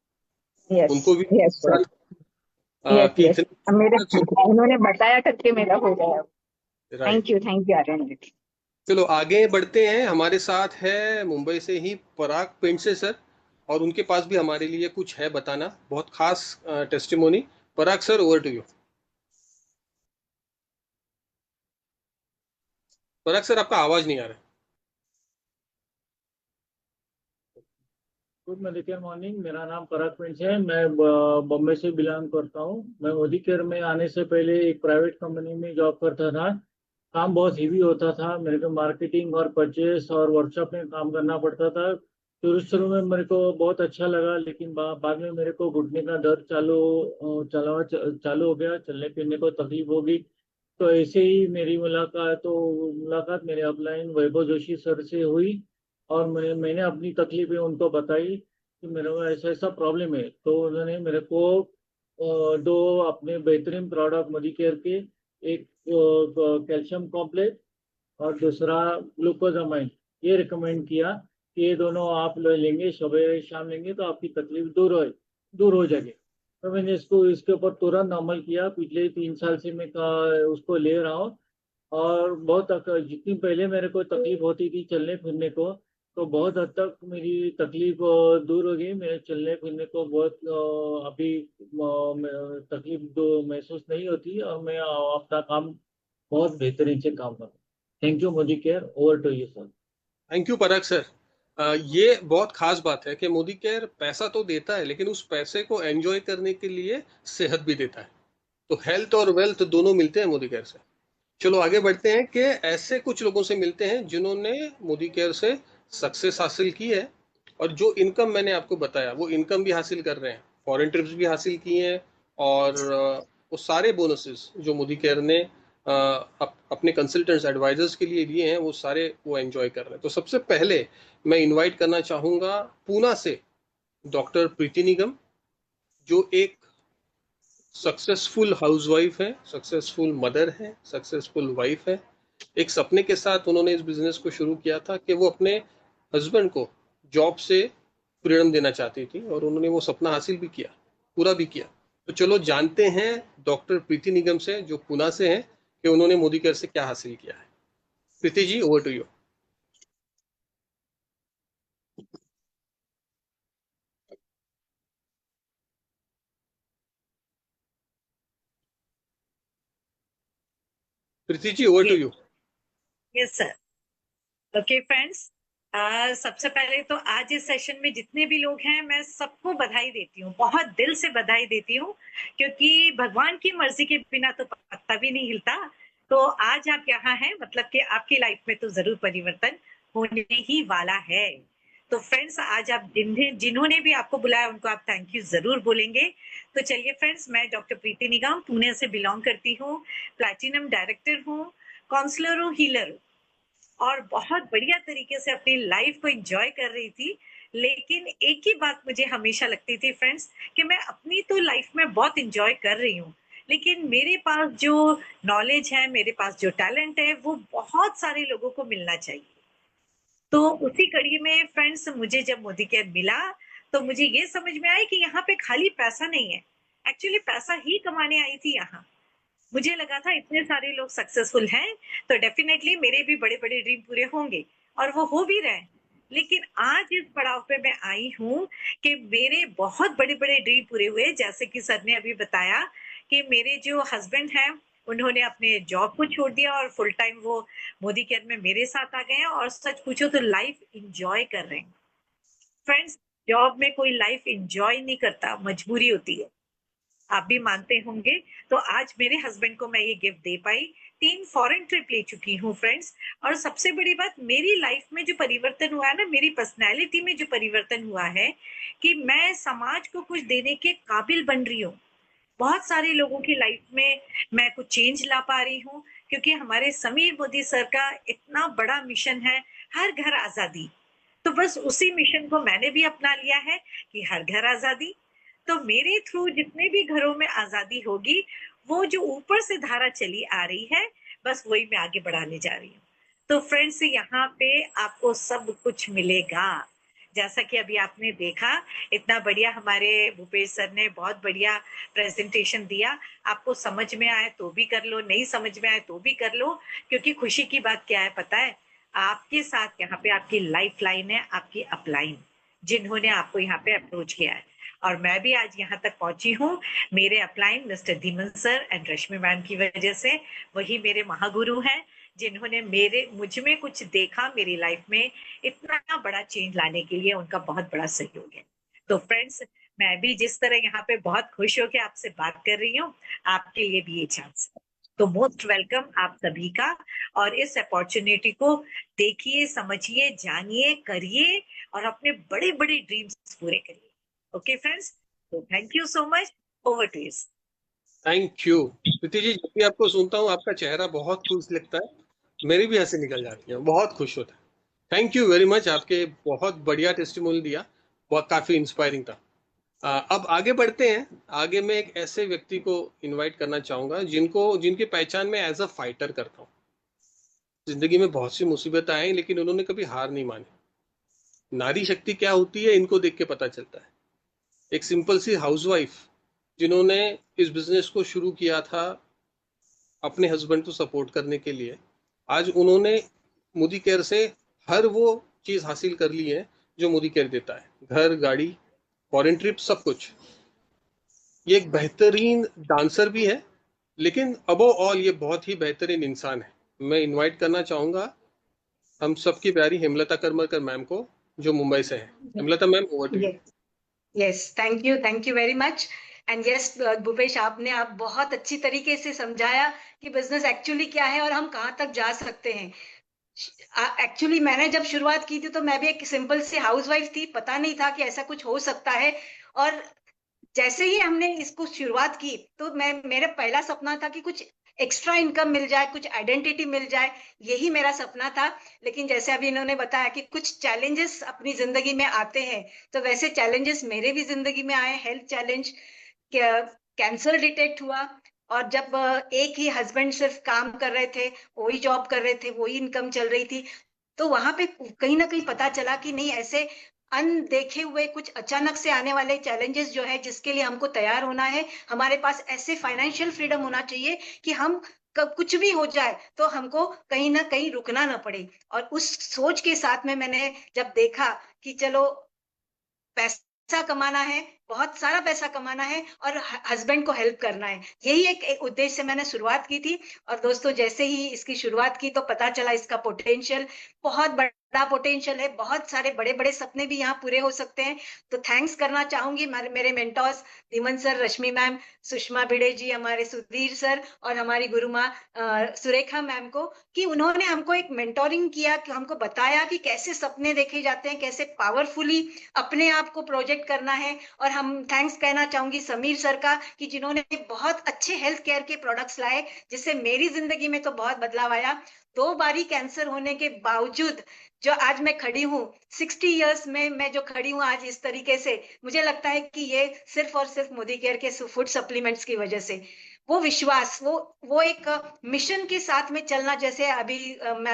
यस, उनको भी यस बड़ा सर, यस कि यस। इतने मेरे products- उन्होंने बताया करके मेरा हो गया। राइट। Thank you Aryan. चलो आगे बढ़ते हैं। हमारे साथ है मुंबई से ही पराग पेंडसे सर, और उनके पास भी हमारे लिए कुछ है बताना, बहुत खास testimony. Parag sir, over to you. Parag sir, आपका आवाज नहीं आ रहा। Good medical morning. मेरा नाम पराग प्रिंस है। मैं बॉम्बे से बिलोंग करता हूँ। मैं मोदी केयर में आने से पहले एक प्राइवेट कंपनी में जॉब करता था। काम बहुत हेवी होता था। मेरे को मार्केटिंग और परचेस और वर्कशॉप में काम करना पड़ता था। शुरू में मेरे को बहुत अच्छा लगा, लेकिन बाद में मेरे को घुटने का दर्द चालू हो गया, चलने फिरने को तकलीफ होगी। तो ऐसे ही मेरी मुलाकात मेरे अपलाइन वैभव जोशी सर से हुई। और मैंने अपनी तकलीफें उनको बताई कि मेरे को ऐसा ऐसा प्रॉब्लम है। तो उन्होंने मेरे को दो अपने बेहतरीन प्रोडक्ट मोदी केयर के, एक कैल्शियम कॉम्प्लेक्स और दूसरा ग्लूकोजामाइन, ये रिकमेंड किया कि ये दोनों आप लेंगे, सवेरे शाम लेंगे तो आपकी तकलीफ दूर हो जाएगी। तो मैंने इसके ऊपर तुरंत अमल किया। पिछले 3 साल से मैं उसको ले रहा हूँ। और जितनी पहले मेरे को तकलीफ होती थी चलने फिरने को, तो बहुत हद तक मेरी तकलीफ दूर हो गई। मेरे चलने फिरने को बहुत अभी तकलीफ महसूस नहीं होती, और मैं अपना काम बहुत बेहतरीन से काम कर रहा हूँ। Thank you Modi care. Over to you sir. Thank you Parag sir. ये बहुत खास बात है कि मोदी केयर पैसा तो देता है, लेकिन उस पैसे को एंजॉय करने के लिए सेहत भी देता है। तो हेल्थ और वेल्थ दोनों मिलते हैं मोदी केयर से। चलो आगे बढ़ते हैं कि ऐसे कुछ लोगों से मिलते हैं जिन्होंने मोदी केयर से सक्सेस हासिल की है, और जो इनकम मैंने आपको बताया वो इनकम भी हासिल कर रहे हैं, फॉरेन ट्रिप्स भी हासिल की हैं, और वो सारे बोनसेस जो मोदी केयर ने अपने कंसल्टेंट्स एडवाइजर्स के लिए लिए हैं वो सारे वो एंजॉय कर रहे हैं। तो सबसे पहले मैं इनवाइट करना चाहूंगा पूना से डॉक्टर प्रीति निगम, जो एक सक्सेसफुल हाउसवाइफ है, सक्सेसफुल मदर है, सक्सेसफुल वाइफ है। एक सपने के साथ उन्होंने इस बिजनेस को शुरू किया था कि वो अपने हस्बैंड को जॉब से फ्रीडम देना चाहती थी, और उन्होंने वो सपना हासिल भी किया, पूरा भी किया। तो चलो जानते हैं डॉक्टर प्रीति निगम से, जो पुणे से हैं, कि उन्होंने मोदी केयर से क्या हासिल किया है। Preeti ji, over to you. Preeti ji, over to ये you. Yes sir. Okay friends, सबसे पहले तो आज इस सेशन में जितने भी लोग हैं मैं सबको बधाई देती हूँ, बहुत दिल से बधाई देती हूँ, क्योंकि भगवान की मर्जी के बिना तो पत्ता भी नहीं हिलता। तो आज आप यहाँ हैं, मतलब कि आपकी लाइफ में तो जरूर परिवर्तन होने ही वाला है। तो फ्रेंड्स, आज आप जिन्होंने भी आपको बुलाया उनको आप थैंक यू जरूर बोलेंगे। तो चलिए फ्रेंड्स, मैं डॉक्टर प्रीति निगम पुणे से बिलोंग करती हूँ, प्लैटिनम डायरेक्टर हूँ, काउंसलर हूँ, हीलर हूँ, और बहुत बढ़िया तरीके से अपनी लाइफ को एंजॉय कर रही थी। लेकिन एक ही बात मुझे हमेशा लगती थी फ्रेंड्स, कि मैं अपनी तो लाइफ में बहुत एंजॉय कर रही हूँ, लेकिन मेरे पास जो नॉलेज है, मेरे पास जो टैलेंट है, वो बहुत सारे लोगों को मिलना चाहिए। तो उसी कड़ी में फ्रेंड्स, मुझे जब मोदी केयर मिला तो मुझे ये समझ में आया कि यहाँ पे खाली पैसा नहीं है, एक्चुअली पैसा ही कमाने आई थी यहाँ। मुझे लगा था इतने सारे लोग सक्सेसफुल हैं तो डेफिनेटली मेरे भी बड़े बड़े ड्रीम पूरे होंगे, और वो हो भी रहे। लेकिन आज इस पड़ाव पे मैं आई हूँ कि मेरे बहुत बड़े बड़े ड्रीम पूरे हुए। जैसे कि सर ने अभी बताया कि मेरे जो हस्बैंड हैं उन्होंने अपने जॉब को छोड़ दिया और फुल टाइम वो मोदी केयर में मेरे साथ आ गए हैं, और सच पूछो तो लाइफ इंजॉय कर रहे हैं। फ्रेंड्स, जॉब में कोई लाइफ इंजॉय नहीं करता, मजबूरी होती है, आप भी मानते होंगे। तो आज मेरे हस्बैंड को मैं ये गिफ्ट दे पाई। 3 फॉरेन ट्रिप ले चुकी हूँ फ्रेंड्स, और सबसे बड़ी बात मेरी लाइफ में जो परिवर्तन हुआ है ना, मेरी पर्सनैलिटी में जो परिवर्तन हुआ है, कि मैं समाज को कुछ देने के काबिल बन रही हूँ। बहुत सारे लोगों की लाइफ में मैं कुछ चेंज ला पा रही हूँ, क्योंकि हमारे समीर मोदी सर का इतना बड़ा मिशन है, हर घर आजादी। तो बस उसी मिशन को मैंने भी अपना लिया है कि हर घर आजादी। तो मेरे थ्रू जितने भी घरों में आजादी होगी, वो जो ऊपर से धारा चली आ रही है, बस वही मैं आगे बढ़ाने जा रही हूँ। तो फ्रेंड्स, यहाँ पे आपको सब कुछ मिलेगा। जैसा कि अभी आपने देखा, इतना बढ़िया हमारे भूपेश सर ने बहुत बढ़िया प्रेजेंटेशन दिया। आपको समझ में आए तो भी कर लो, नहीं समझ में आए तो भी कर लो, क्योंकि खुशी की बात क्या है पता है, आपके साथ यहाँ पे आपकी लाइफ लाइन है, आपकी अपलाइन, जिन्होंने आपको यहाँ पे अप्रोच किया है। और मैं भी आज यहाँ तक पहुंची हूँ मेरे upline mister Dhiman sir and Rashmi ma'am की वजह से। वही मेरे महागुरु हैं, जिन्होंने मुझ में कुछ देखा, मेरी लाइफ में इतना बड़ा चेंज लाने के लिए उनका बहुत बड़ा सहयोग है। तो फ्रेंड्स, मैं भी जिस तरह यहाँ पे बहुत खुश होकर आपसे बात कर रही हूँ, आपके लिए भी ये चांस है। तो मोस्ट वेलकम आप सभी का, और इस अपॉर्चुनिटी को देखिए, समझिए, जानिए, करिए और अपने बड़े बड़े ड्रीम्स पूरे करिए। ओके फ्रेंड्स, तो thank you so much. Over to you. Thank you Preeti ji. जब भी आपको सुनता हूँ आपका चेहरा बहुत खुश लगता है, मेरी भी हंसी निकल जाती है, बहुत खुश होता है। थैंक यू वेरी मच, आपके बहुत बढ़िया टेस्टिमोनियल दिया, बहुत काफी इंस्पायरिंग था। अब आगे बढ़ते हैं। आगे मैं एक ऐसे व्यक्ति को इनवाइट करना चाहूंगा जिनकी पहचान मैं एज अ फाइटर करता हूँ। जिंदगी में बहुत सी मुसीबतें आई लेकिन उन्होंने कभी हार नहीं मानी। नारी शक्ति क्या होती है इनको देख के पता चलता है। एक सिंपल सी हाउसवाइफ जिन्होंने इस बिजनेस को शुरू किया था अपने हस्बैंड को सपोर्ट करने के लिए, आज उन्होंने मोदी केयर से हर वो चीज हासिल कर ली है जो मोदी केयर देता है, घर, गाड़ी, फॉरेन ट्रिप, सब कुछ। ये एक बेहतरीन डांसर भी है, लेकिन अबो ऑल ये बहुत ही बेहतरीन इंसान है। मैं इनवाइट करना चाहूंगा हम सबकी प्यारी हेमलता करमरकर मैम को, जो मुंबई से है। Hemlata ma'am, over to you. Yes, thank you very much. And yes Bhupesh, आप बहुत अच्छी तरीके से समझाया कि बिजनेस एक्चुअली क्या है और हम कहाँ तक जा सकते हैं। एक्चुअली मैंने जब शुरुआत की थी तो मैं भी एक सिंपल सी हाउसवाइफ थी, पता नहीं था कि ऐसा कुछ हो सकता है। और जैसे ही हमने इसको शुरुआत की तो मेरा पहला सपना था कि कुछ एक्स्ट्रा इनकम मिल जाए, कुछ आइडेंटिटी मिल जाए, यही मेरा सपना था। लेकिन जैसे अभी इन्होंने बताया कि कुछ चैलेंजेस अपनी जिंदगी में आते हैं, तो वैसे चैलेंजेस मेरे भी जिंदगी में आए। हेल्थ चैलेंज, कैंसर डिटेक्ट हुआ, और जब एक ही हस्बैंड सिर्फ काम कर रहे थे, वही जॉब कर रहे थे, वही इनकम चल रही थी, तो वहां पे कहीं ना कहीं पता चला कि नहीं, ऐसे अनदेखे हुए कुछ अचानक से आने वाले चैलेंजेस जो है, जिसके लिए हमको तैयार होना है। हमारे पास ऐसे फाइनेंशियल फ्रीडम होना चाहिए कि हम कुछ भी हो जाए तो हमको कहीं ना कहीं रुकना ना पड़े। और उस सोच के साथ में मैंने जब देखा कि चलो पैसा कमाना है, बहुत सारा पैसा कमाना है और हस्बैंड को हेल्प करना है, यही एक उद्देश्य से मैंने शुरुआत की थी। और दोस्तों, जैसे ही इसकी शुरुआत की तो पता चला इसका पोटेंशियल बहुत बड़ा पोटेंशियल है, बहुत सारे बड़े बड़े सपने भी यहाँ पूरे हो सकते हैं। तो थैंक्स करना चाहूंगी मेरे मेंटोर्स धीमन सर, रश्मि मैम, सुषमा भिड़े जी, हमारे सुधीर सर और हमारी गुरु माँ सुरेखा मैम को, कि उन्होंने हमको एक मेंटोरिंग किया, कि हमको बताया कि कैसे सपने देखे जाते हैं, कैसे पावरफुली अपने आप को प्रोजेक्ट करना है। और हम थैंक्स कहना चाहूंगी समीर सर का, कि जिन्होंने बहुत अच्छे हेल्थ केयर के प्रोडक्ट्स लाए, जिससे मेरी जिंदगी में तो बहुत बदलाव आया। 2 बारी कैंसर होने के बावजूद जो आज मैं खड़ी हूँ, 60 इयर्स में मैं जो खड़ी हूँ आज इस तरीके से, मुझे लगता है कि ये सिर्फ और सिर्फ मोदी केयर के फूड सप्लीमेंट्स की वजह से। वो विश्वास, वो एक मिशन के साथ में चलना, जैसे अभी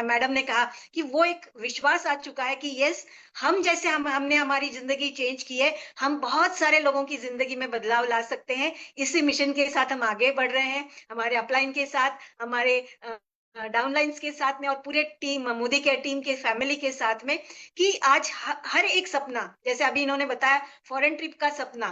मैडम ने कहा कि वो एक विश्वास आ चुका है कि यस, हम जैसे हमने हमारी जिंदगी चेंज की है, हम बहुत सारे लोगों की जिंदगी में बदलाव ला सकते हैं। इसी मिशन के साथ हम आगे बढ़ रहे हैं, हमारे अपलाइन के साथ, हमारे डाउनलाइंस के साथ में, और पूरे टीम, मोदी केयर टीम के फैमिली के साथ में, कि आज हर एक सपना, जैसे अभी इन्होंने बताया फॉरेन ट्रिप का सपना,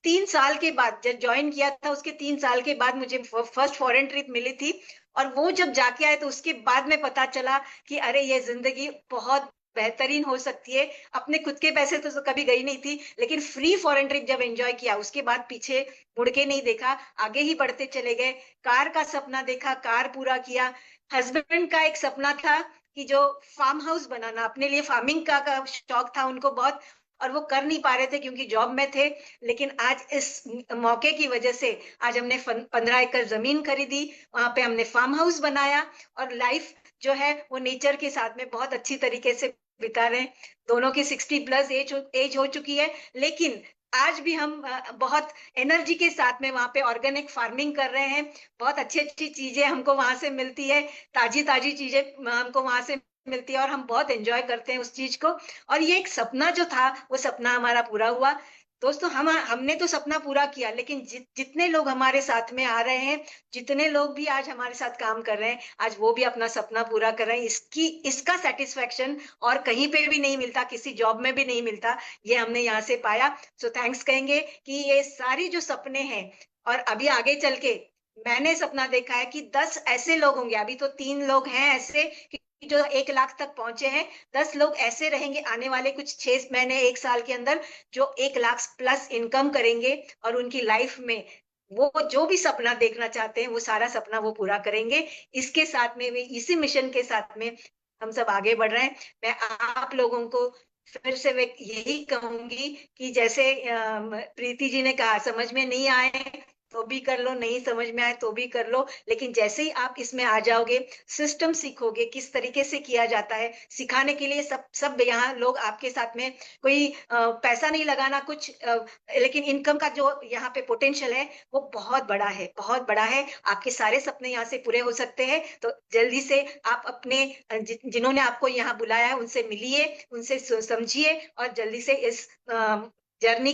3 साल के बाद जब ज्वाइन किया था, उसके 3 साल के बाद मुझे फर्स्ट फॉरेन ट्रिप मिली थी। और वो जब जाके आए तो उसके बाद में पता चला कि अरे, ये जिंदगी बहुत बेहतरीन हो सकती है। अपने खुद के पैसे तो कभी गई नहीं थी, लेकिन फ्री फॉरेन ट्रिप जब एंजॉय किया, उसके बाद पीछे मुड़ के नहीं देखा, आगे ही बढ़ते चले गए। कार का सपना देखा, कार पूरा किया। हस्बैंड का एक सपना था कि जो फार्म हाउस बनाना, अपने लिए फार्मिंग का शौक था उनको बहुत, और वो कर नहीं पा रहे थे क्योंकि जॉब में थे। लेकिन आज इस मौके की वजह से आज हमने 15 एकड़ जमीन खरीदी, वहां पे हमने फार्म हाउस बनाया, और लाइफ जो है वो नेचर के साथ में बहुत अच्छी तरीके से बिता रहे हैं। दोनों की 60+ एज हो चुकी है, लेकिन आज भी हम बहुत एनर्जी के साथ में वहां पे ऑर्गेनिक फार्मिंग कर रहे हैं। बहुत अच्छी अच्छी चीजें हमको वहां से मिलती है, ताजी ताजी चीजें हमको वहां से मिलती है, और हम बहुत एंजॉय करते हैं उस चीज को। और ये एक सपना जो था, वो सपना हमारा पूरा हुआ। दोस्तों, हमने तो सपना पूरा किया, लेकिन जितने लोग हमारे साथ में आ रहे हैं, जितने लोग भी आज हमारे साथ काम कर रहे हैं, आज वो भी अपना सपना पूरा कर रहे हैं। इसका सेटिस्फेक्शन और कहीं पे भी नहीं मिलता, किसी जॉब में भी नहीं मिलता, ये हमने यहाँ से पाया। सो थैंक्स कहेंगे कि ये सारी जो सपने हैं, और अभी आगे चल के मैंने सपना देखा है कि 10 ऐसे लोग होंगे, अभी तो 3 लोग हैं ऐसे जो 1 लाख तक पहुंचे हैं, 10 लोग ऐसे रहेंगे आने वाले कुछ 6 महीने 1 साल के अंदर, जो 1 लाख प्लस इनकम करेंगे और उनकी लाइफ में वो जो भी सपना देखना चाहते हैं वो सारा सपना वो पूरा करेंगे। इसके साथ में इसी मिशन के साथ में हम सब आगे बढ़ रहे हैं। मैं आप लोगों को फिर से मैं यही कहूंगी कि जैसे प्रीति जी ने कहा, समझ में नहीं आए तो भी कर लो, नहीं समझ में आए तो भी कर लो, लेकिन जैसे ही आप इसमें आ जाओगे, सिस्टम सीखोगे, किस तरीके से किया जाता है, सिखाने के लिए सब यहाँ लोग आपके साथ में, कोई पैसा नहीं लगाना कुछ, लेकिन इनकम का जो यहाँ पे पोटेंशियल है वो बहुत बड़ा है, बहुत बड़ा है। आपके सारे सपने यहाँ से पूरे हो सकते हैं। तो जल्दी से आप अपने जिन्होंने आपको यहाँ बुलाया है उनसे मिलिए, उनसे समझिए, और जल्दी से इस जर्नी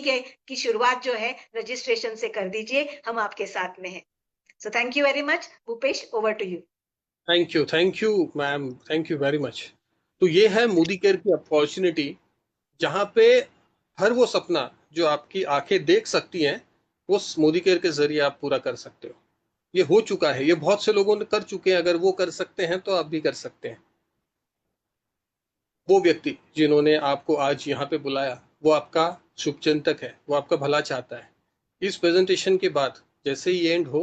की शुरुआत जो है रजिस्ट्रेशन से कर दीजिए। हम आपके साथ में हैं। So thank you very much. Bhupesh, over to you. Thank you ma'am, thank you very much. तो ये है मोदी केयर की अपॉर्चुनिटी, जहां पे हर वो सपना जो आपकी आंखें देख सकती हैं वो मोदी केयर के जरिए आप पूरा कर सकते हो। ये हो चुका है, ये बहुत से लोगों ने कर चुके हैं। अगर वो कर सकते हैं तो आप भी कर सकते हैं। वो व्यक्ति जिन्होंने आपको आज यहाँ पे बुलाया वो आपका शुभचिंतक है, वो आपका भला चाहता है। इस प्रेजेंटेशन के बाद जैसे ही एंड हो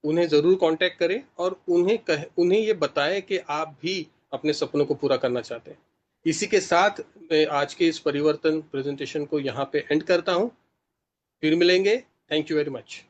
उन्हें ज़रूर कांटेक्ट करें और उन्हें ये बताएं कि आप भी अपने सपनों को पूरा करना चाहते हैं। इसी के साथ मैं आज के इस परिवर्तन प्रेजेंटेशन को यहाँ पे एंड करता हूँ। फिर मिलेंगे। Thank you very much.